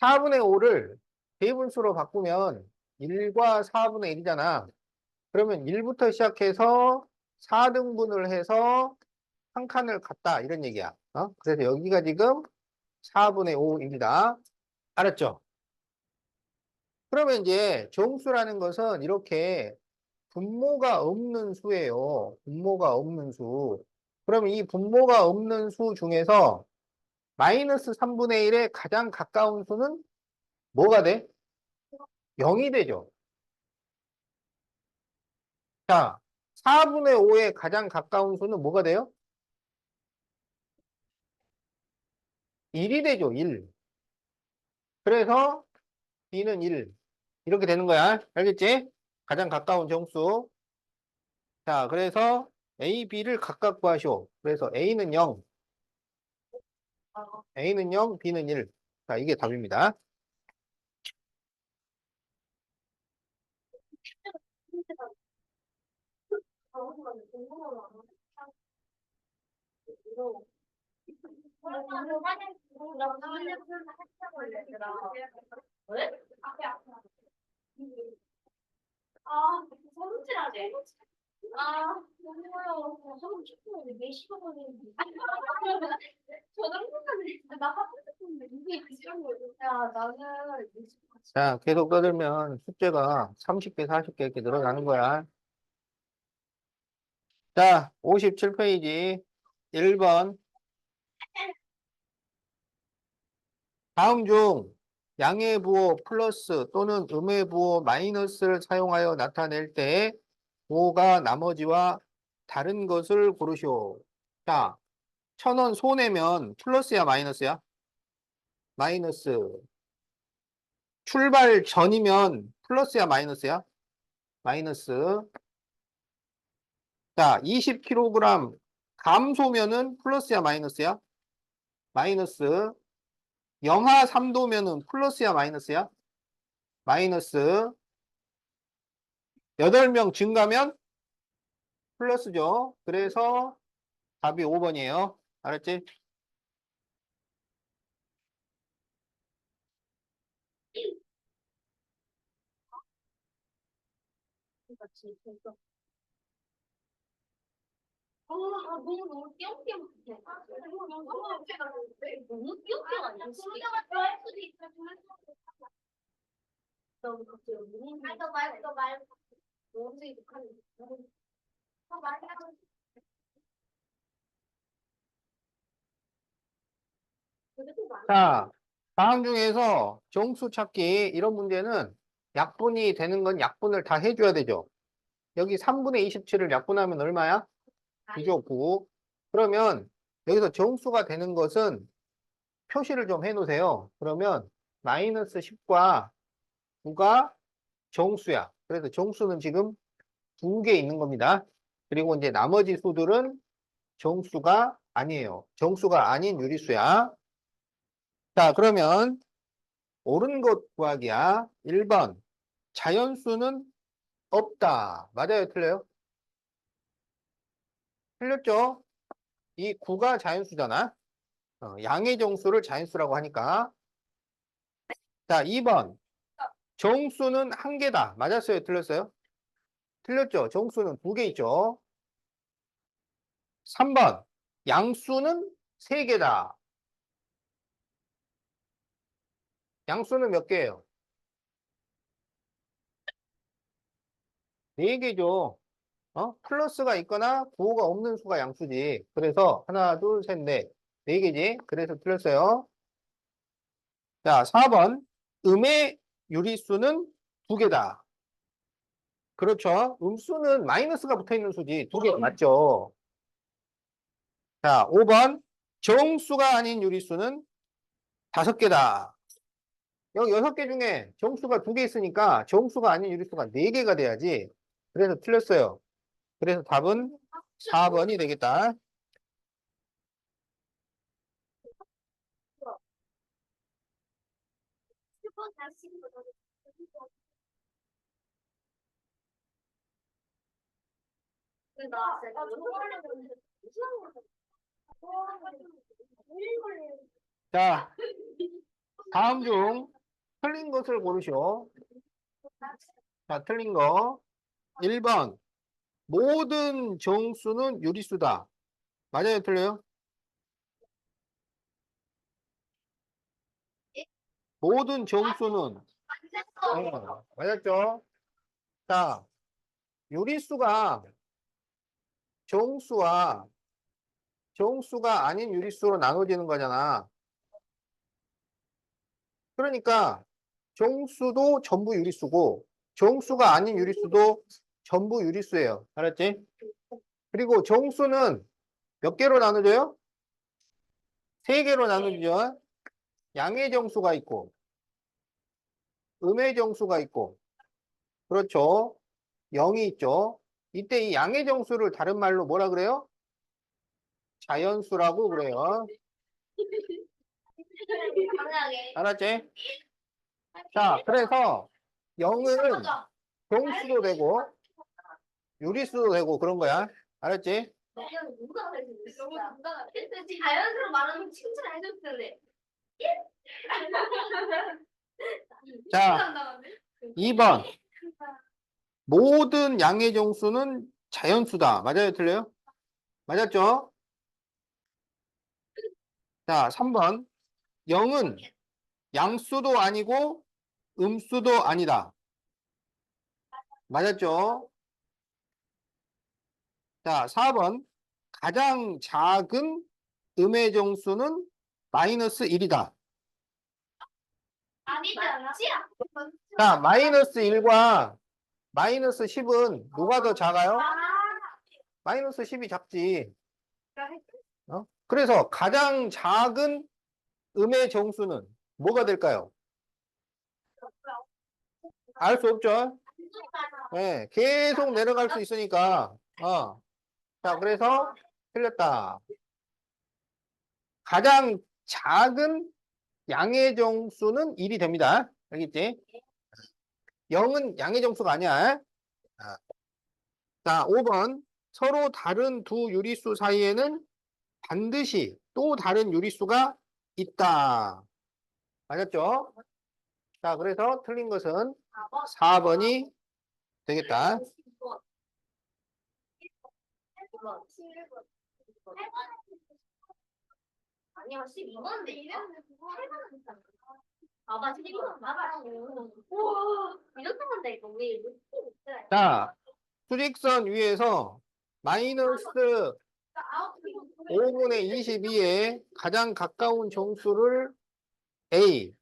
4분의 5를 대분수로 바꾸면 1과 4분의 1이잖아. 그러면 1부터 시작해서 4등분을 해서 한 칸을 갔다. 이런 얘기야. 그래서 여기가 지금 4분의 5입니다. 알았죠? 그러면 이제 정수라는 것은 이렇게 분모가 없는 수예요. 분모가 없는 수. 그러면 이 분모가 없는 수 중에서 마이너스 3분의 1에 가장 가까운 수는 뭐가 돼? 0이 되죠. 자, 4분의 5에 가장 가까운 수는 뭐가 돼요? 1이 되죠, 1. 그래서 B는 1. 이렇게 되는 거야. 알겠지? 가장 가까운 정수. 자, 그래서 A, B를 각각 구하시오. 그래서 A는 0, A는 0, B는 1. 자, 이게 답입니다. 왜? 아, 성질하지? 아, 너무해요. 저는 축구를 4시간 걸리는데. 저 정도까지 나 하고 싶은데 이게 싫은 거예요. 야, 나는 4시간 같이. 자, 계속 떠들면 숙제가 30개, 40개 이렇게 늘어나는 거야. 자, 57페이지 1번. 다음 중 양의 부호 플러스 또는 음의 부호 마이너스를 사용하여 나타낼 때 부호가 나머지와 다른 것을 고르시오. 자, 1,000원 손해면 플러스야 마이너스야? 마이너스. 출발 전이면 플러스야 마이너스야? 마이너스. 자, 20kg 감소면은 플러스야 마이너스야? 마이너스. 영하 3도면은 플러스야 마이너스야? 마이너스. 8명 증가면 플러스죠. 그래서 답이 5번이에요. 알았지? 같이 있어. 너무 띄엄띄엄 같아. 너무 띄엄띄엄 아니야? 소녀가 좋아할 수도 있어. 너무 갑자기 무슨 너 말고 너무 독하네. 더 많이 하고 자, 다음 중에서 정수 찾기 이런 문제는 약분이 되는 건 약분을 다 해줘야 되죠. 여기 3분의 27을 약분하면 얼마야? 9죠, 9. 그러면 여기서 정수가 되는 것은 표시를 좀 해놓으세요. 그러면 마이너스 10과 9가 정수야. 그래서 정수는 지금 2개 있는 겁니다. 그리고 이제 나머지 수들은 정수가 아니에요. 정수가 아닌 유리수야. 자, 그러면 옳은 것 구하기야. 1번. 자연수는 없다. 맞아요, 틀려요? 틀렸죠? 이 9가 자연수잖아. 양의 정수를 자연수라고 하니까. 자, 2번. 정수는 한 개다. 맞았어요? 틀렸어요? 틀렸죠? 정수는 2개 있죠. 3번. 양수는 3개다. 양수는 몇 개예요? 4개죠. 플러스가 있거나 부호가 없는 수가 양수지. 그래서 하나, 둘, 셋, 넷. 4개지. 그래서 틀렸어요. 자, 4번. 음의 유리수는 2개다. 그렇죠. 음수는 마이너스가 붙어 있는 수지. 2개가 맞죠. 자, 5번. 정수가 아닌 유리수는 5개다. 여기 6개 중에 정수가 2개 있으니까 정수가 아닌 유리수가 4개가 돼야지. 그래서 틀렸어요. 그래서 답은 4번이 되겠다. 자, 다음 중 틀린 것을 고르시오. 자, 틀린 거. 1번. 모든 정수는 유리수다. 맞아요, 틀려요? 모든 정수는 맞았죠? 자, 유리수가 정수와 정수가 아닌 유리수로 나눠지는 거잖아. 그러니까 정수도 전부 유리수고 정수가 아닌 유리수도 전부 유리수예요. 알았지? 그리고 정수는 몇 개로 나눠져요? 3개로 나눠지죠. 양의 정수가 있고 음의 정수가 있고 그렇죠. 0이 있죠. 이때 이 양의 정수를 다른 말로 뭐라 그래요? 자연수라고 그래요. 알았지? 자, 그래서 0은 정수도 되고 유리수도 되고 그런 거야. 알았지? 자연스러워 말하면 칭찬해줬을 텐데. 자, 2번. 모든 양의 정수는 자연수다. 맞아요, 틀려요? 맞았죠? 자, 3번. 0은 양수도 아니고 음수도 아니다. 맞았죠? 자, 4번. 가장 작은 음의 정수는 마이너스 1이다. 아니지. 자, 마이너스 1과 마이너스 10은 누가 더 작아요? 마이너스 10이 작지. 그래서 가장 작은 음의 정수는 뭐가 될까요? 알 수 없죠? 네, 계속 내려갈 수 있으니까. 자, 그래서 틀렸다. 가장 작은 양의 정수는 1이 됩니다. 알겠지? 0은 양의 정수가 아니야. 자, 5번. 서로 다른 두 유리수 사이에는 반드시 또 다른 유리수가 있다. 맞았죠? 자, 그래서 틀린 것은 4번이 되겠다. 아니야, 12번인데 이랬는데 8번 봐봐, 12번 봐봐. 우와, 이렇게 건데 이거 왜 이렇게 있어요? 자, 수직선 위에서 마이너스 5분의 22에 가장 가까운 정수를 A,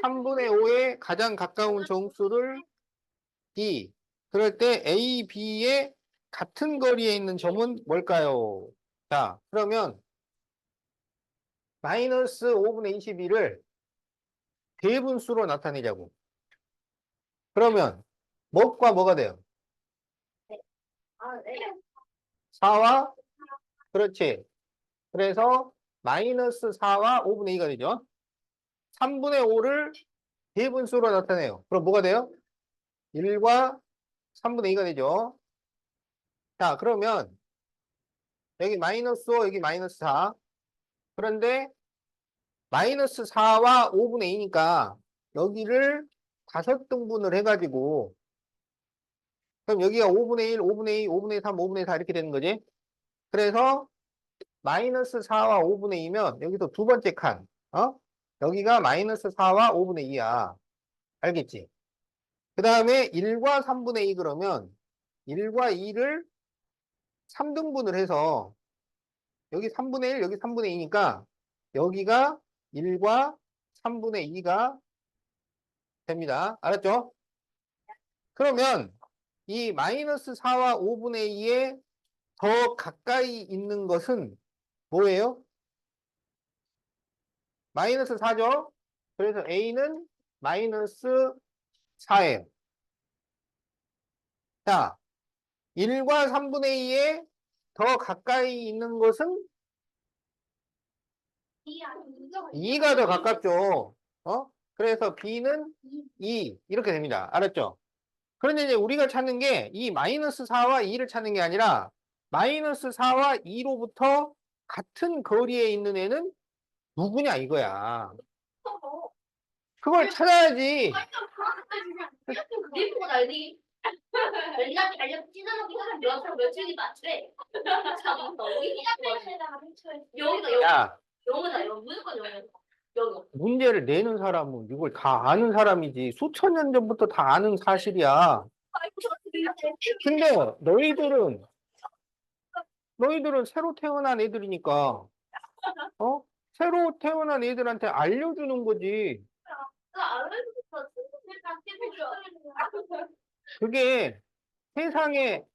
3분의 5에 가장 가까운 정수를 D. 그럴 때 A, B의 같은 거리에 있는 점은 뭘까요? 자, 그러면 마이너스 5분의 22를 대분수로 나타내자고. 그러면 뭐과 뭐가 돼요? 아, 네. 4와 그렇지. 그래서 마이너스 4와 5분의 2가 되죠. 3분의 5를 대분수로 나타내요. 그럼 뭐가 돼요? 1과 3분의 2가 되죠. 자, 그러면 여기 마이너스 5, 여기 마이너스 4. 그런데 마이너스 4와 5분의 2니까 여기를 5등분을 해가지고 그럼 여기가 5분의 1, 5분의 2, 5분의 3, 5분의 4 이렇게 되는 거지. 그래서 마이너스 4와 5분의 2면 여기서 두 번째 칸. 여기가 마이너스 4와 5분의 2야. 알겠지? 그 다음에 1과 3분의 2 그러면 1과 2를 3등분을 해서 여기 3분의 1, 여기 3분의 2니까 여기가 1과 3분의 2가 됩니다. 알았죠? 그러면 이 마이너스 4와 5분의 2에 더 가까이 있는 것은 뭐예요? 마이너스 4죠? 그래서 A는 마이너스 4예요. 자, 1과 3분의 2에 더 가까이 있는 것은 이 아니죠? 2가 더 가깝죠. 그래서 B는 2 이렇게 됩니다. 알았죠? 그런데 이제 우리가 찾는 게 이 마이너스 4와 2를 찾는 게 아니라 마이너스 4와 2로부터 같은 거리에 있는 애는 누구냐 이거야. 그걸 찾아야지. 그리고 난리. 난리한테 달려 찢어놓기 하면 며칠이 맞대. 잠깐만, 여기다, 여기. 야, 여기다, 여기. 무조건 여기. 여기. 문제를 내는 사람은 이걸 다 아는 사람이지. 수천 년 전부터 다 아는 사실이야. 근데 너희들은 새로 태어난 애들이니까, 새로 태어난 애들한테 알려주는 거지. 그게 세상의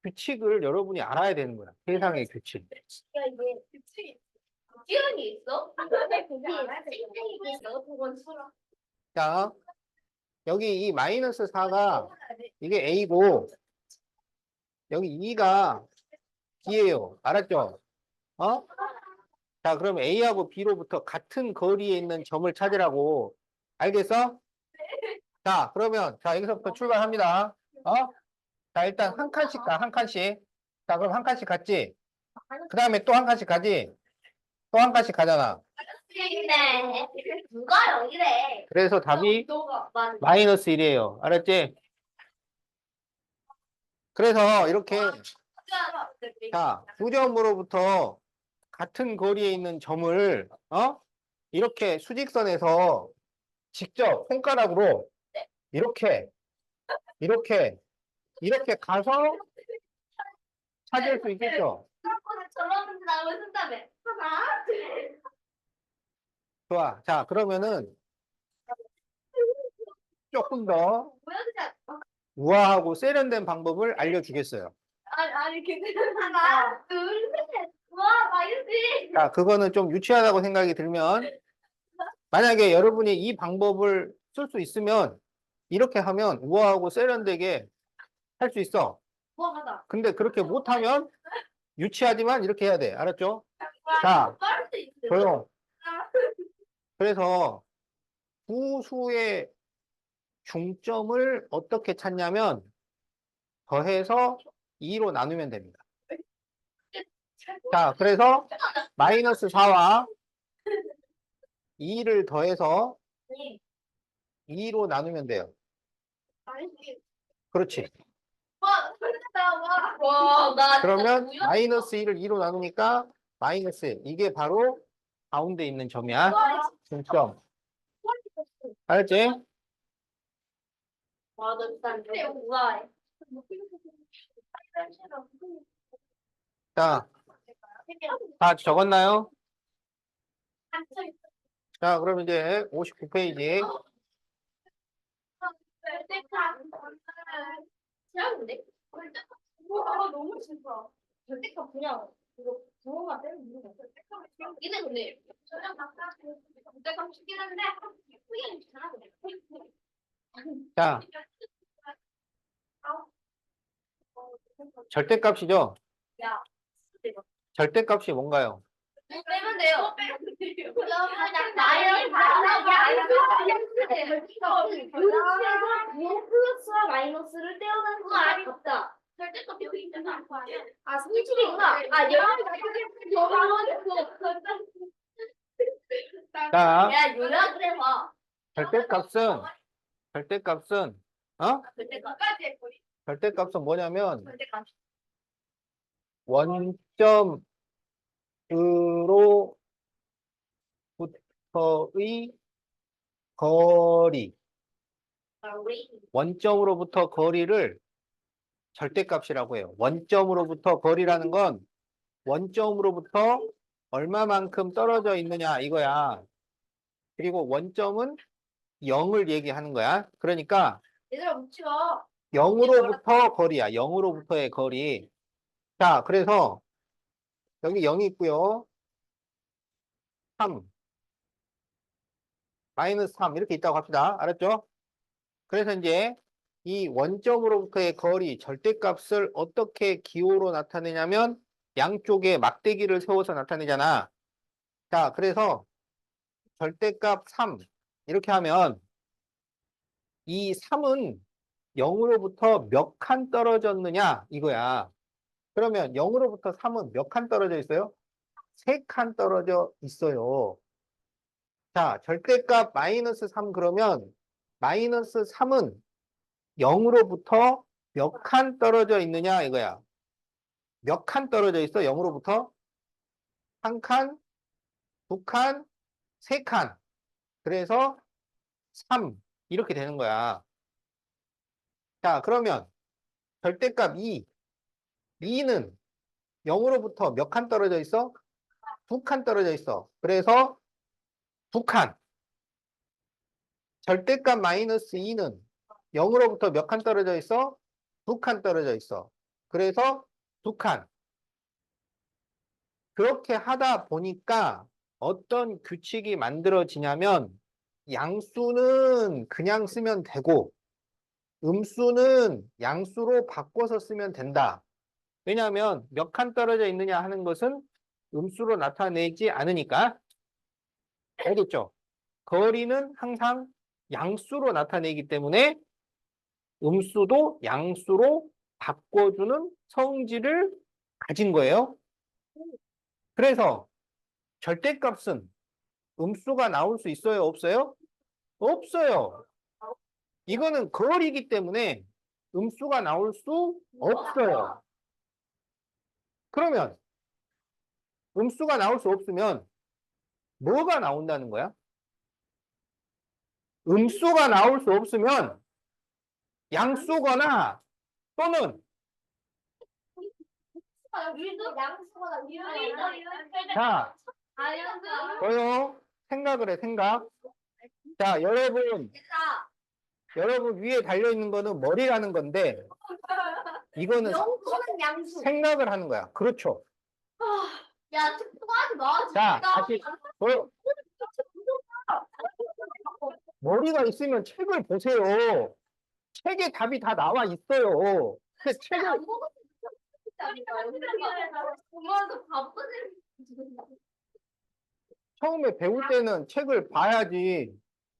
규칙을 여러분이 알아야 되는 거야. 세상의 규칙. 야, 이게 지연이 있어? 자, 여기 이 마이너스 4가 이게 A고, 여기 2가 B예요. 알았죠? 자, 그럼 A하고 B로부터 같은 거리에 있는 점을 찾으라고. 알겠어? 자, 그러면, 자, 여기서부터 출발합니다. 자, 일단 한 칸씩 가, 한 칸씩. 자, 그럼 한 칸씩 갔지? 그 다음에 또 한 칸씩 가지? 또 한 칸씩 가잖아. 네. 누가 여기래? 그래서 답이 너가 맞아. 마이너스 1이에요. 알았지? 그래서 이렇게, 자, 두 점으로부터 같은 거리에 있는 점을, 이렇게 수직선에서 직접 손가락으로 이렇게, 이렇게, 이렇게 가서 찾을 수 있겠죠? 저런 나오면 쓴다며. 하나, 둘. 좋아. 자, 그러면은 조금 더 보여주자. 우아하고 세련된 방법을 알려주겠어요. 아니, 하나, 둘, 셋. 와, 마이너스. 자, 그거는 좀 유치하다고 생각이 들면, 만약에 여러분이 이 방법을 쓸 수 있으면, 이렇게 하면 우아하고 세련되게 할 수 있어. 뭐 하다. 근데 그렇게 못하면 유치하지만 이렇게 해야 돼. 알았죠? 자, 조용. 그래서 부수의 중점을 어떻게 찾냐면, 더해서 2로 나누면 됩니다. 자, 그래서 마이너스 4와 2를 더해서 2로 나누면 돼요. 그렇지. 와, 그랬다, 와. 와, 나 그러면 진짜 마이너스 2를 2로 나누니까 마이너스 1. 이게 바로 가운데 있는 점이야. 중점. 알았지? 와, 너 진짜 너무 우아해. 자, 다 적었나요? 자, 그럼 이제 59페이지. 지났는데? 와, 너무 진짜. 절대값 그냥 이거 부모가 때는 이거 절대값. 이네 근데 저녁 각자 절대값 쉽긴 한데 후기는 잘하네. 자, 절대값이죠? 야, 절대값이 뭔가요? 빼면 돼요. 그러면 마이너스 플러스와 마이너스를 떼어내는 거 없다. 절대값 여기 있잖아. 아, 성질이구나. 아, 자, 야, 요약을 해봐. 절대값은, 어? 절대값까지 절대값은 뭐냐면, 절대값. 원점으로부터의 거리, 우리 원점으로부터 거리를 절대값이라고 해요. 원점으로부터 거리라는 건 원점으로부터 얼마만큼 떨어져 있느냐 이거야. 그리고 원점은 0을 얘기하는 거야. 그러니까 얘들아 묻혀. 0으로부터 거리야. 0으로부터의 거리. 자, 그래서 여기 0이 있고요. 3, 마이너스 3 이렇게 있다고 합시다. 알았죠? 그래서 이제 이 원점으로부터의 거리, 절대값을 어떻게 기호로 나타내냐면 양쪽에 막대기를 세워서 나타내잖아. 자, 그래서 절대값 3 이렇게 하면 이 3은 0으로부터 몇 칸 떨어졌느냐 이거야. 그러면 0으로부터 3은 몇 칸 떨어져 있어요? 3칸 떨어져 있어요. 자, 절대값 마이너스 3 그러면 마이너스 3은 0으로부터 몇 칸 떨어져 있느냐 이거야. 몇 칸 떨어져 있어? 0으로부터? 한 칸, 두 칸, 세 칸. 그래서 3 이렇게 되는 거야. 자, 그러면 절대값 2는 0으로부터 몇 칸 떨어져 있어? 두 칸 떨어져 있어. 그래서 두 칸. 절대값 마이너스 2는 0으로부터 몇 칸 떨어져 있어? 두 칸 떨어져 있어. 그래서 두 칸. 그렇게 하다 보니까 어떤 규칙이 만들어지냐면 양수는 그냥 쓰면 되고 음수는 양수로 바꿔서 쓰면 된다. 왜냐하면 몇 칸 떨어져 있느냐 하는 것은 음수로 나타내지 않으니까. 알겠죠? 거리는 항상 양수로 나타내기 때문에 음수도 양수로 바꿔주는 성질을 가진 거예요. 그래서 절대값은 음수가 나올 수 있어요? 없어요? 없어요. 이거는 거리이기 때문에 음수가 나올 수 없어요. 그러면 음수가 나올 수 없으면 뭐가 나온다는 거야? 음수가 나올 수 없으면 양수거나 또는 양수보다 자, 저요 생각을 해 생각. 자, 여러분 위에 달려있는 거는 머리라는 건데 이거는 영수는 양수. 생각을 하는 거야. 그렇죠. 야, 특수하지 마. 자, 진짜. 다시 머리가 있으면 책을 보세요. 책에 답이 다 나와 있어요. 그 책을 안 먹었으면 엄마도 바쁘지. 처음에 배울 때는 책을 봐야지.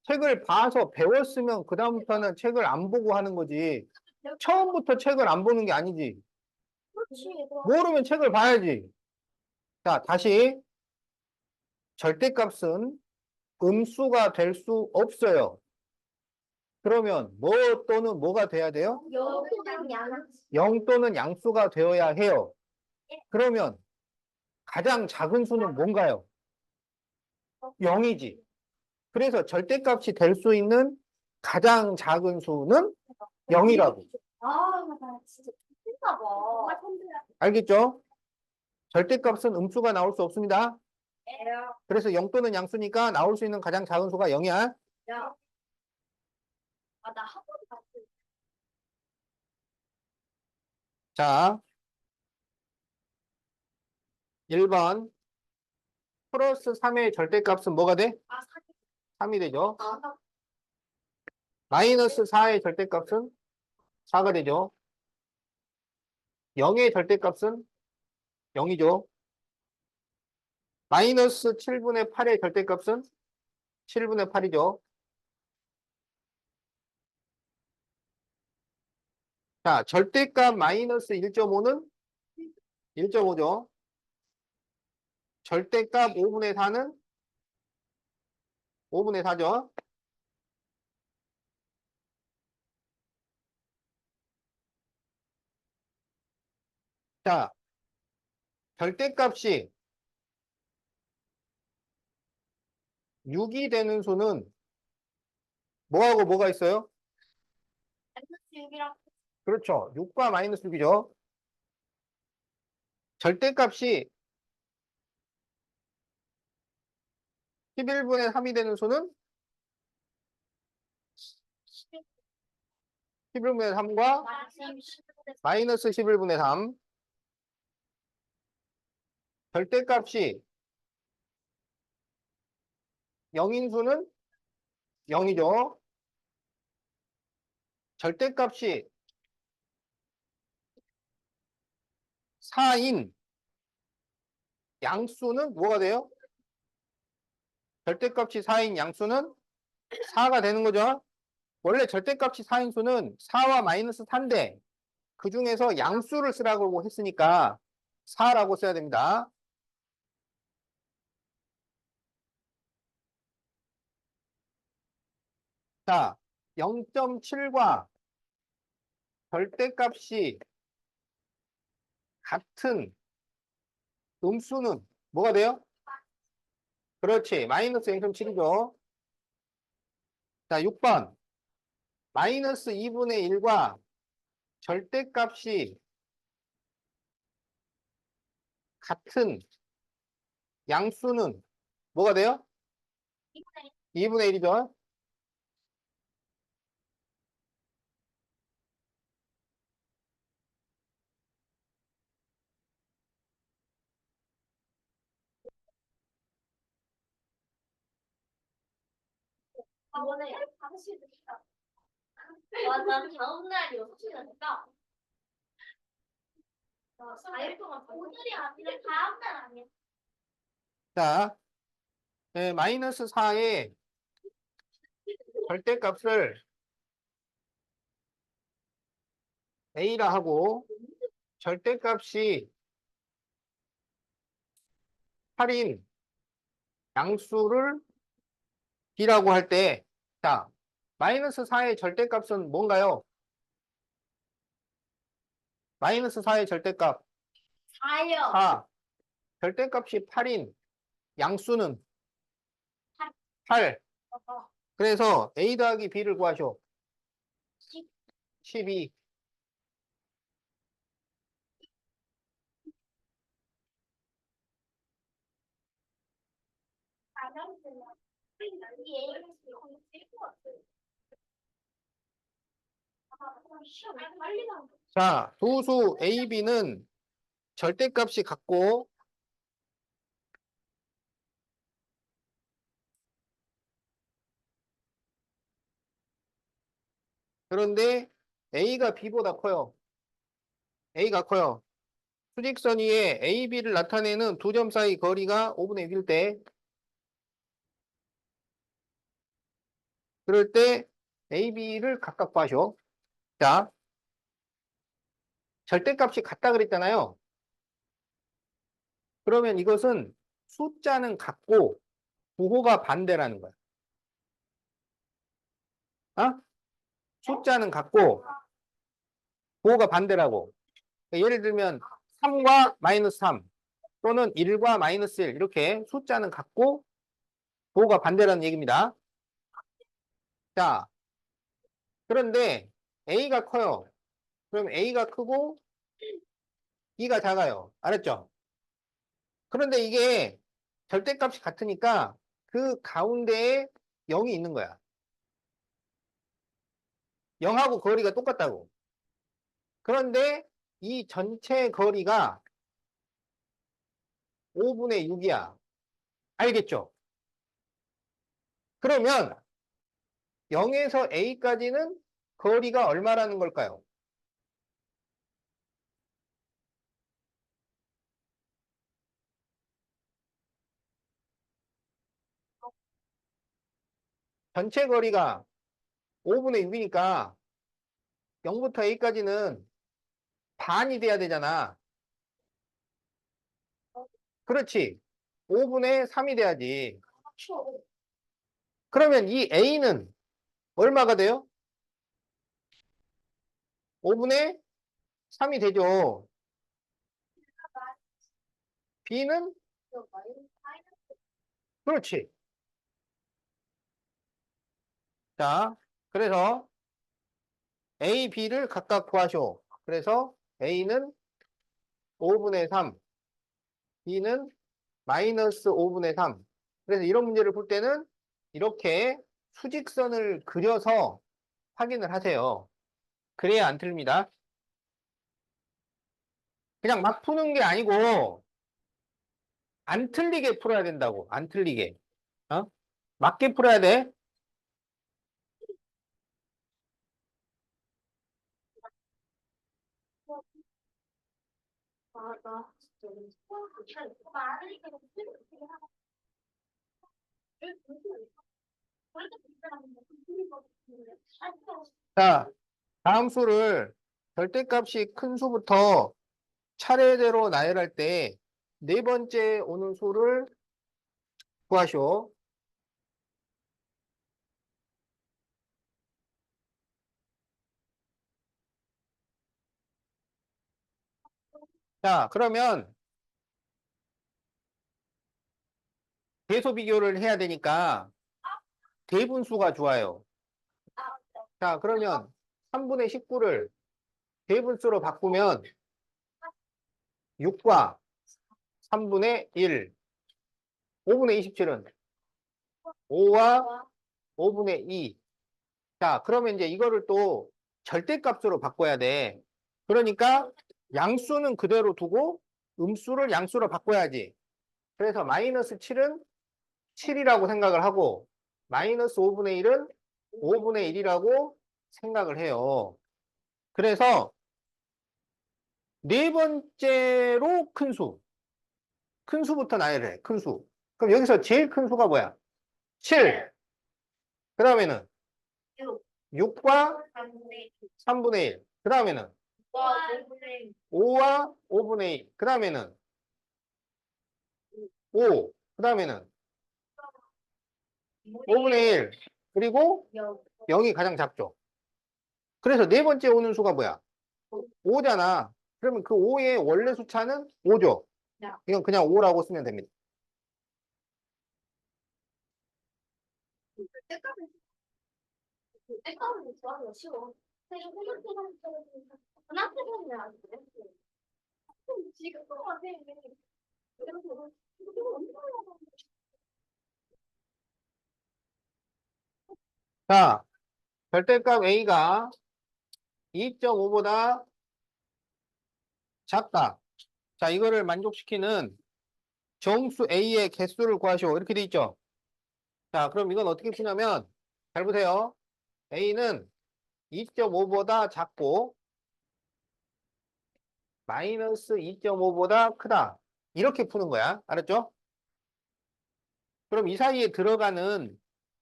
책을 봐서 배웠으면 그다음부터는 책을 안 보고 하는 거지. 처음부터 책을 안 보는 게 아니지. 그렇지. 모르면 책을 봐야지. 자, 다시 절대값은 음수가 될 수 없어요. 그러면 뭐 또는 뭐가 돼야 돼요? 영수는 양수. 0 또는 양수가 되어야 해요. 그러면 가장 작은 수는 뭔가요? 0이지. 그래서 절대값이 될 수 있는 가장 작은 수는 0이라고. 아, 나 진짜 미쳤나 봐. 알겠죠? 절대값은 음수가 나올 수 없습니다. 에요. 그래서 0 또는 양수니까 나올 수 있는 가장 작은 수가 0이야. 야. 아, 나 한 번도 봤어. 자, 1번 플러스 3의 절대값은 뭐가 돼? 아, 사기. 3이 되죠. 마이너스 4의 절대값은 4가 되죠. 0의 절대값은 0이죠. 마이너스 7분의 8의 절대값은 7분의 8이죠. 자, 절대값 마이너스 1.5는 1.5죠. 절대값 5분의 4는 5분의 4죠. 자, 절대값이 6이 되는 수는 뭐하고 뭐가 있어요? 마이너스 6이랑 그렇죠. 6과 마이너스 6이죠. 절대값이 11분의 3이 되는 수는 11분의 3과 마이너스 11분의 3. 절대값이 0인 수는 0이죠. 절대값이 4인 양수는 뭐가 돼요? 절대값이 4인 양수는 4가 되는 거죠. 원래 절대값이 4인 수는 4와 마이너스 4인데 그 중에서 양수를 쓰라고 했으니까 4라고 써야 됩니다. 자, 0.7과 절대값이 같은 음수는 뭐가 돼요? 그렇지. 마이너스 0.7이죠. 자, 6번. 마이너스 2분의 1과 절대값이 같은 양수는 뭐가 돼요? 2분의 1이죠. 저번에 5시 됐다. 맞아, 다음날 6시가 됐다. 4일 동안 오늘이 아니라 다음날 아니야. 자, 네, 마이너스 4의 절대값을 A라 하고 절대값이 8인 양수를 B라고 할 때, 자, 마이너스 4의 절대값은 뭔가요? 마이너스 4의 절대값 4요. 4. 절대값이 8인 양수는 8. 그래서 A 더하기 B를 구하셔. 12. 자, 도수 A, B는 절대값이 같고 그런데 A가 B보다 커요. A가 커요. 수직선 위에 A, B를 나타내는 두 점 사이 거리가 5분의 6일 때 그럴 때 A, B를 각각 구하셔. 자, 절대값이 같다 그랬잖아요. 그러면 이것은 숫자는 같고 부호가 반대라는 거야. 어? 숫자는 같고 부호가 반대라고. 예를 들면 3과 마이너스 3 또는 1과 마이너스 1 이렇게 숫자는 같고 부호가 반대라는 얘기입니다. 자, 그런데 A가 커요. 그럼 A가 크고 B가 작아요. 알았죠? 그런데 이게 절대값이 같으니까 그 가운데에 0이 있는 거야. 0하고 거리가 똑같다고. 그런데 이 전체 거리가 5분의 6이야. 알겠죠? 그러면 0에서 A까지는 거리가 얼마라는 걸까요? 전체 거리가 5분의 6이니까 0부터 A까지는 반이 돼야 되잖아. 그렇지. 5분의 3이 돼야지. 그러면 이 A는 얼마가 돼요? 5분의 3이 되죠. B는? 그렇지. 자, 그래서 A, B를 각각 구하쇼. 그래서 A는 5분의 3, B는 마이너스 5분의 3. 그래서 이런 문제를 풀 때는 이렇게 수직선을 그려서 확인을 하세요. 그래야 안 틀립니다. 그냥 막 푸는 게 아니고 안 틀리게 풀어야 된다고. 안 틀리게. 어? 맞게 풀어야 돼. 나 진짜 말을 자, 다음 수를 절대값이 큰 수부터 차례대로 나열할 때 네 번째 오는 수를 구하시오. 자, 그러면 대소 비교를 해야 되니까 대분수가 좋아요. 자, 그러면 3분의 19를 대분수로 바꾸면 6과 3분의 1, 5분의 27은 5와 5분의 2. 자, 그러면 이제 이거를 또 절대값으로 바꿔야 돼. 그러니까 양수는 그대로 두고 음수를 양수로 바꿔야지. 그래서 마이너스 7은 7이라고 생각을 하고 마이너스 5분의 1은 5분의 1이라고 생각을 해요. 그래서 네 번째로 큰 수. 큰 수부터 나열해. 큰 수. 그럼 여기서 제일 큰 수가 뭐야? 7. 그 다음에는 6과 3분의 1. 그 다음에는 5와 5분의 2. 그 다음에는 5. 그 다음에는 5분의 1. 그리고 0이 가장 작죠. 그래서 네 번째 오는 수가 뭐야? 5잖아. 그러면 그 5의 원래 숫자는 5죠. 이건 그냥 5라고 쓰면 됩니다. 색깔은 좋아하기가 쉬워. 근데 전학생은 안 돼. 지금 또 같아. 자, 절대값 A가 2.5보다 작다. 자, 이거를 만족시키는 정수 A의 개수를 구하시오. 이렇게 돼 있죠. 자, 그럼 이건 어떻게 푸냐면, 잘 보세요. A는 2.5보다 작고, 마이너스 2.5보다 크다. 이렇게 푸는 거야. 알았죠? 그럼 이 사이에 들어가는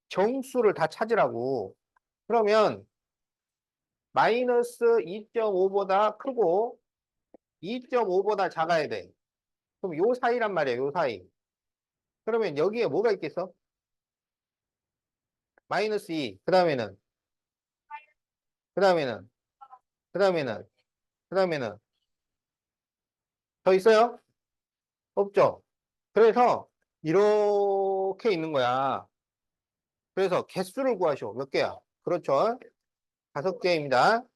정수를 다 찾으라고. 그러면, 마이너스 2.5보다 크고, 2.5보다 작아야 돼. 그럼 요 사이란 말이야, 요 사이. 그러면 여기에 뭐가 있겠어? 마이너스 2. 그 다음에는, 그 다음에는, 그 다음에는, 그 다음에는 더 있어요? 없죠? 그래서 이렇게 있는 거야. 그래서 개수를 구하시오. 몇 개야? 그렇죠? 5개입니다.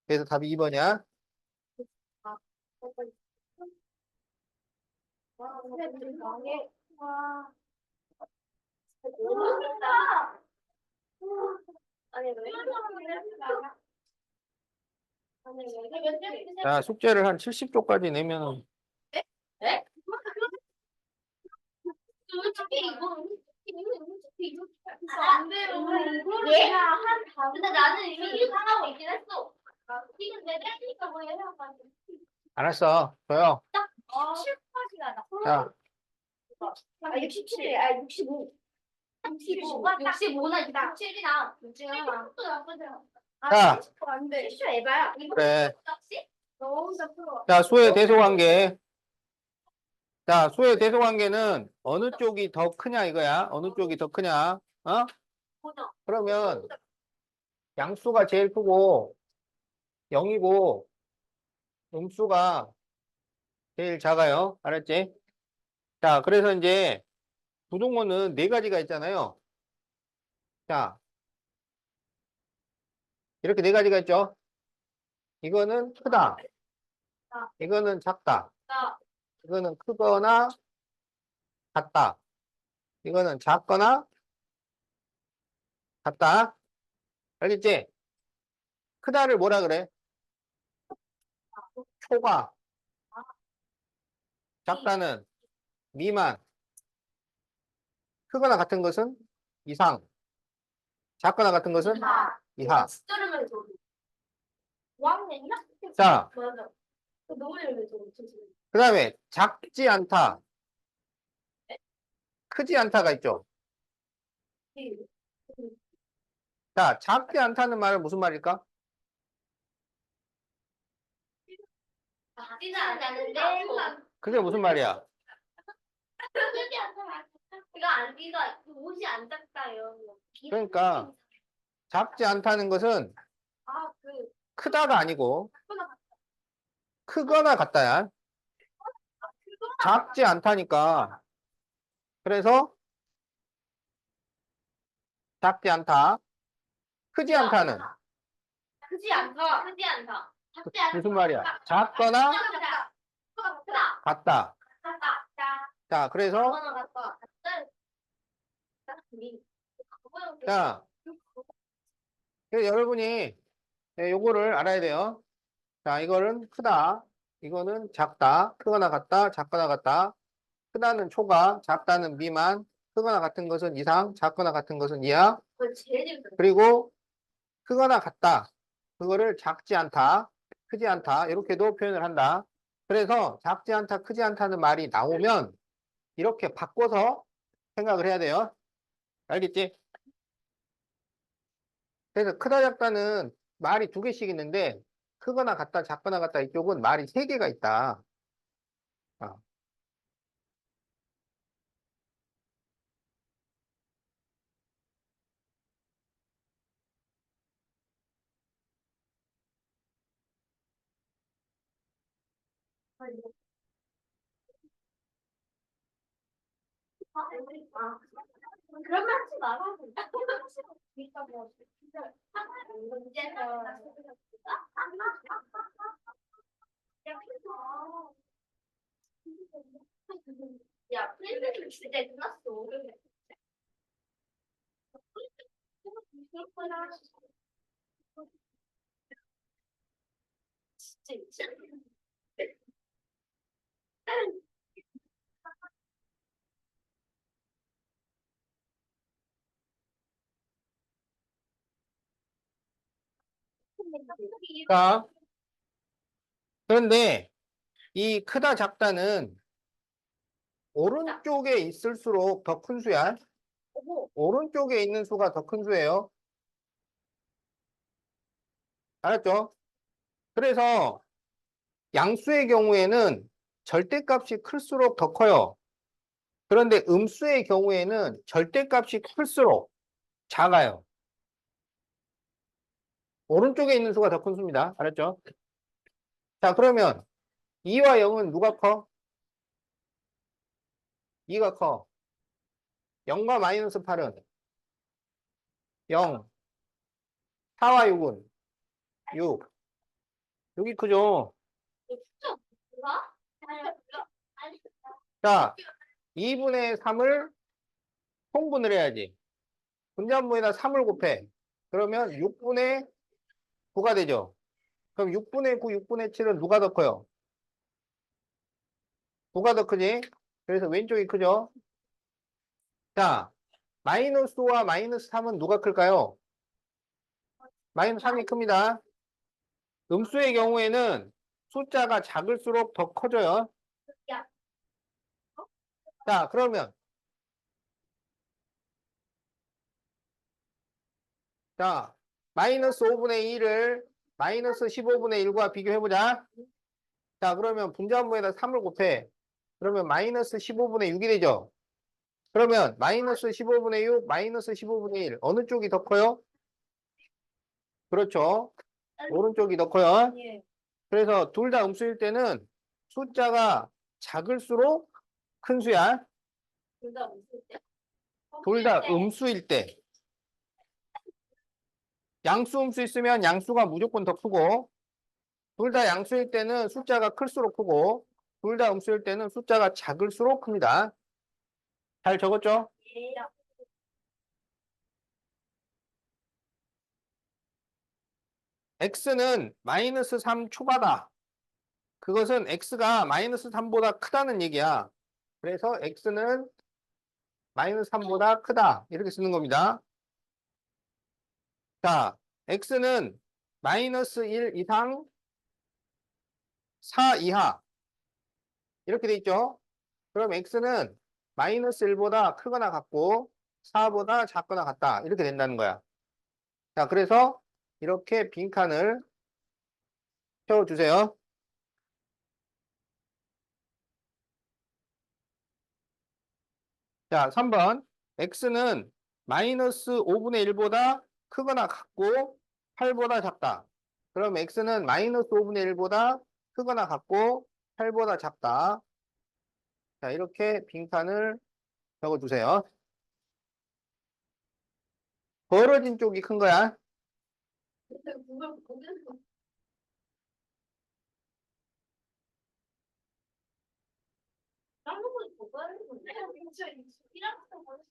그래서 답이 2번이야. 아니, 왜? 자, 숙제를 한 70쪽까지 내면 네? 솔직히 이거 안 돼요. 얘가 한 다음. 근데 나는 이미 예상하고 있긴 했어. 지금 내가 했으니까 뭐 예상하고. 알았어. 줘요. 딱 17까지가 나. 자, 아, 67. 아, 65. 65나 67이나 67이나. 자, 안 돼. 실수 에바야. 그래. 너무 잡혀. 자, 수의 대소관계. 자, 수의 대소관계는 어느 쪽이 더 크냐 이거야. 어느 쪽이 더 크냐. 어? 그러면 양수가 제일 크고 0이고 음수가 제일 작아요. 알았지? 자, 그래서 이제 부동호는 네 가지가 있잖아요. 자, 이렇게 네 가지가 있죠. 이거는 크다. 이거는 작다. 이거는 크거나 같다. 이거는 작거나 같다. 알겠지? 크다를 뭐라 그래? 초과. 작다는 미만. 크거나 같은 것은 이상. 작거나 같은 것은 이하. 진짜로만 줘. 5학년이야? 자, 맞아. 너무 잘 줘. 그 다음에 작지 않다, 크지 않다가 있죠. 자, 작지 않다는 말은 무슨 말일까? 작지는 않는데 그게 무슨 말이야? 이거 안 이거 옷이 안 작다요. 그러니까 작지 않다는 것은 아그 크다가 아니고 크거나 같다야. 작지 않다니까. 그래서 작지 않다, 크지 않다는 크지 않다. 크지 않다. 작지 않다. 무슨 말이야? 작거나 크다. 같다. 크다. 자, 그래서 작거나 같다. 자, 그래서 여러분이 요거를 알아야 돼요. 자, 이거는 크다. 이거는 작다. 크거나 같다. 작거나 같다. 크다는 초과, 작다는 미만, 크거나 같은 것은 이상, 작거나 같은 것은 이하. 그거 제일 재밌어. 그리고 크거나 같다. 그거를 작지 않다, 크지 않다. 이렇게도 표현을 한다. 그래서 작지 않다, 크지 않다는 말이 나오면 이렇게 바꿔서 생각을 해야 돼요. 알겠지? 그래서 크다, 작다는 말이 두 개씩 있는데 크거나 같다, 작거나 같다 이쪽은 말이 세 개가 있다. 어. 그런 말 하지 마라. 문제는 야, 프린트는 진짜 끝났어. 진짜. 자, 그런데 이 크다, 작다는 오른쪽에 있을수록 더 큰 수야. 오른쪽에 있는 수가 더 큰 수예요. 알았죠? 그래서 양수의 경우에는 절대값이 클수록 더 커요. 그런데 음수의 경우에는 절대값이 클수록 작아요. 오른쪽에 있는 수가 더 큰 수입니다. 알았죠? 자, 그러면 2와 0은 누가 커? 2가 커. 0과 마이너스 8은 0. 4와 6은 6. 6이 크죠? 자, 2분의 3을 통분을 해야지. 분자분모에다 3을 곱해. 그러면 6분의 9가 되죠. 그럼 6분의 9, 6분의 7은 누가 더 커요? 9가 더 크지? 그래서 왼쪽이 크죠? 자, 마이너스 5와 마이너스 3은 누가 클까요? 마이너스 3이 큽니다. 음수의 경우에는 숫자가 작을수록 더 커져요. 야, 자, 그러면 자, 마이너스 5분의 1을 마이너스 15분의 1과 비교해보자. 자, 그러면 분자분모에다 3을 곱해. 그러면 마이너스 15분의 6이 되죠. 그러면 마이너스 15분의 6, 마이너스 15분의 1. 어느 쪽이 더 커요? 그렇죠. 오른쪽이 더 커요. 예. 그래서 둘 다 음수일 때는 숫자가 작을수록 큰 수야. 둘다 웃을 때? 둘 다 음수일 때. 양수 음수 있으면 양수가 무조건 더 크고, 둘 다 양수일 때는 숫자가 클수록 크고, 둘 다 음수일 때는 숫자가 작을수록 큽니다. 잘 적었죠? 예. x는 마이너스 3 초과다. 그것은 x가 마이너스 3보다 크다는 얘기야. 그래서 x는 마이너스 3보다 크다. 이렇게 쓰는 겁니다. 자, x는 마이너스 1 이상 4 이하. 이렇게 돼 있죠? 그럼 x는 마이너스 1보다 크거나 같고 4보다 작거나 같다. 이렇게 된다는 거야. 자, 그래서 이렇게 빈칸을 채워주세요. 자, 3번. x는 마이너스 5분의 1보다 크거나 같고 8보다 작다. 그럼 x는 마이너스 5분의 1보다 크거나 같고 8보다 작다. 자, 이렇게 빈칸을 적어주세요. 벌어진 쪽이 큰 거야. 그걸 보면서 다른 걸 보고 하는 건데. 진짜 1학년 벌써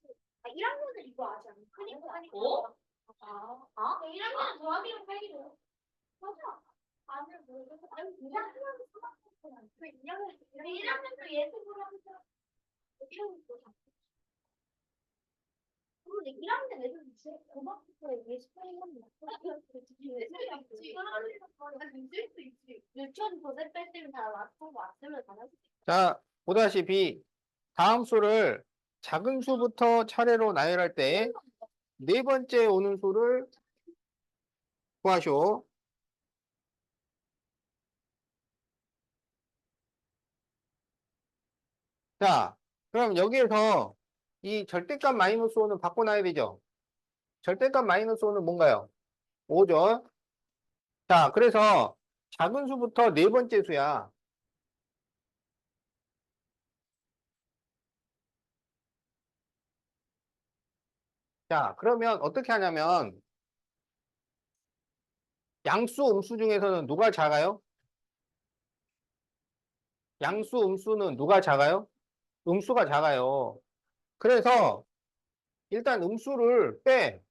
1학년은 이거 아직 안 크니까. 어? 아? 1학년은 더하기로 팔기로. 맞아. 아니 모르겠어. 아니 2학년은 수학했잖아. 그 1학년도 예습을 하면서 1학년도 다. 근데 1학년 애들은 진짜 고등학교 예습하는 건 지금 하는 거 있을 수 있지. 유치원 교재 뺄 때는 다 맞고 왔으면 다 할 수 있지. 자, 보다시피 다음 수를 작은 수부터 차례로 나열할 때 네 번째 오는 수를 구하시오. 자, 그럼 여기에서 이 절대값 마이너스 5는 바꿔놔야 되죠. 절대값 마이너스 5는 뭔가요? 5죠. 자, 그래서 작은 수부터 네 번째 수야. 자, 그러면 어떻게 하냐면 양수, 음수 중에서는 누가 작아요? 양수, 음수는 누가 작아요? 음수가 작아요. 그래서 일단 음수를 빼.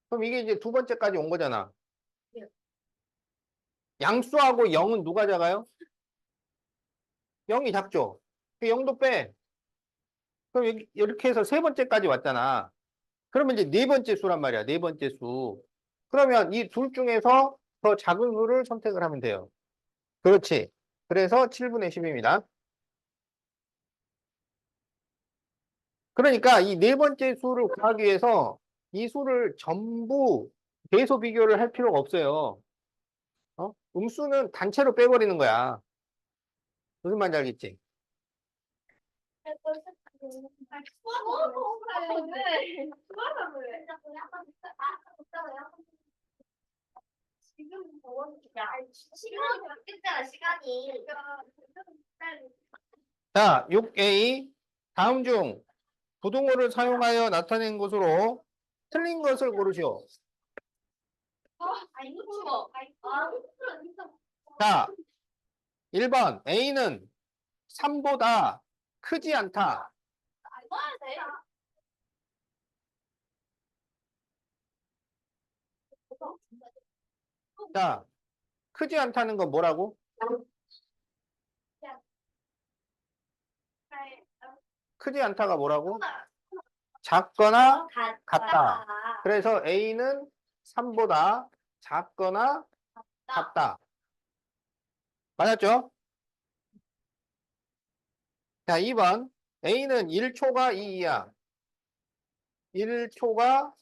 그럼 이게 이제 두 번째까지 온 거잖아. 네. 양수하고 0은 누가 작아요? 0이 작죠? 그 0도 빼. 그럼 이렇게 해서 세 번째까지 왔잖아. 그러면 이제 네 번째 수란 말이야. 네 번째 수. 그러면 이 둘 중에서 더 작은 수를 선택을 하면 돼요. 그렇지. 그래서 7분의 10입니다. 그러니까 이 네 번째 수를 구하기 위해서 이 수를 전부 계속 비교를 할 필요가 없어요. 음수는 단체로 빼버리는 거야. 무슨 말인지 알겠지? 시간이 바뀌었잖아, 시간이. 자, 6A. 다음 중 부등호를 사용하여 나타낸 것으로 틀린 것을 고르시오. 자, 1번. A는 3보다 크지 않다. 자, 크지 않다는 건 뭐라고? 크지 않다가 뭐라고? 작거나 같다. 같다. 그래서 A는 3보다 작거나 같다. 맞았죠? 자, 2번. A는 1초가 2 이하. 1초가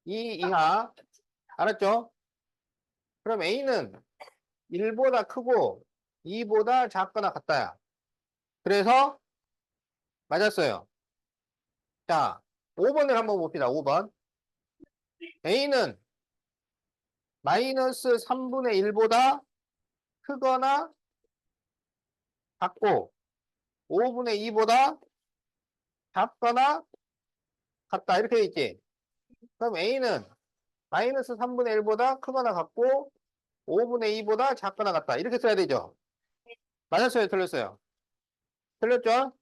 2 이하. 알았죠? 그럼 A는 1보다 크고 2보다 작거나 같다야. 그래서 맞았어요. 자, 5번을 한번 봅시다. 5번. A는 마이너스 3분의 1보다 크거나 같고 5분의 2보다 작거나 같다. 이렇게 돼 있지. 그럼 A는 마이너스 3분의 1보다 크거나 같고 5분의 2보다 작거나 같다. 이렇게 써야 되죠. 맞았어요? 틀렸어요? 틀렸죠?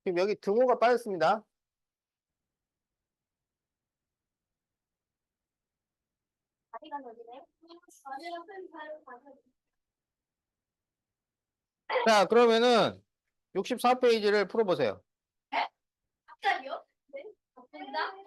지금 여기 등호가 빠졌습니다. 다리가 어디네? 다리가 큰 다리가 가져. 자, 그러면은 64페이지를 풀어보세요. 갑자기요? 네? 바쁜다?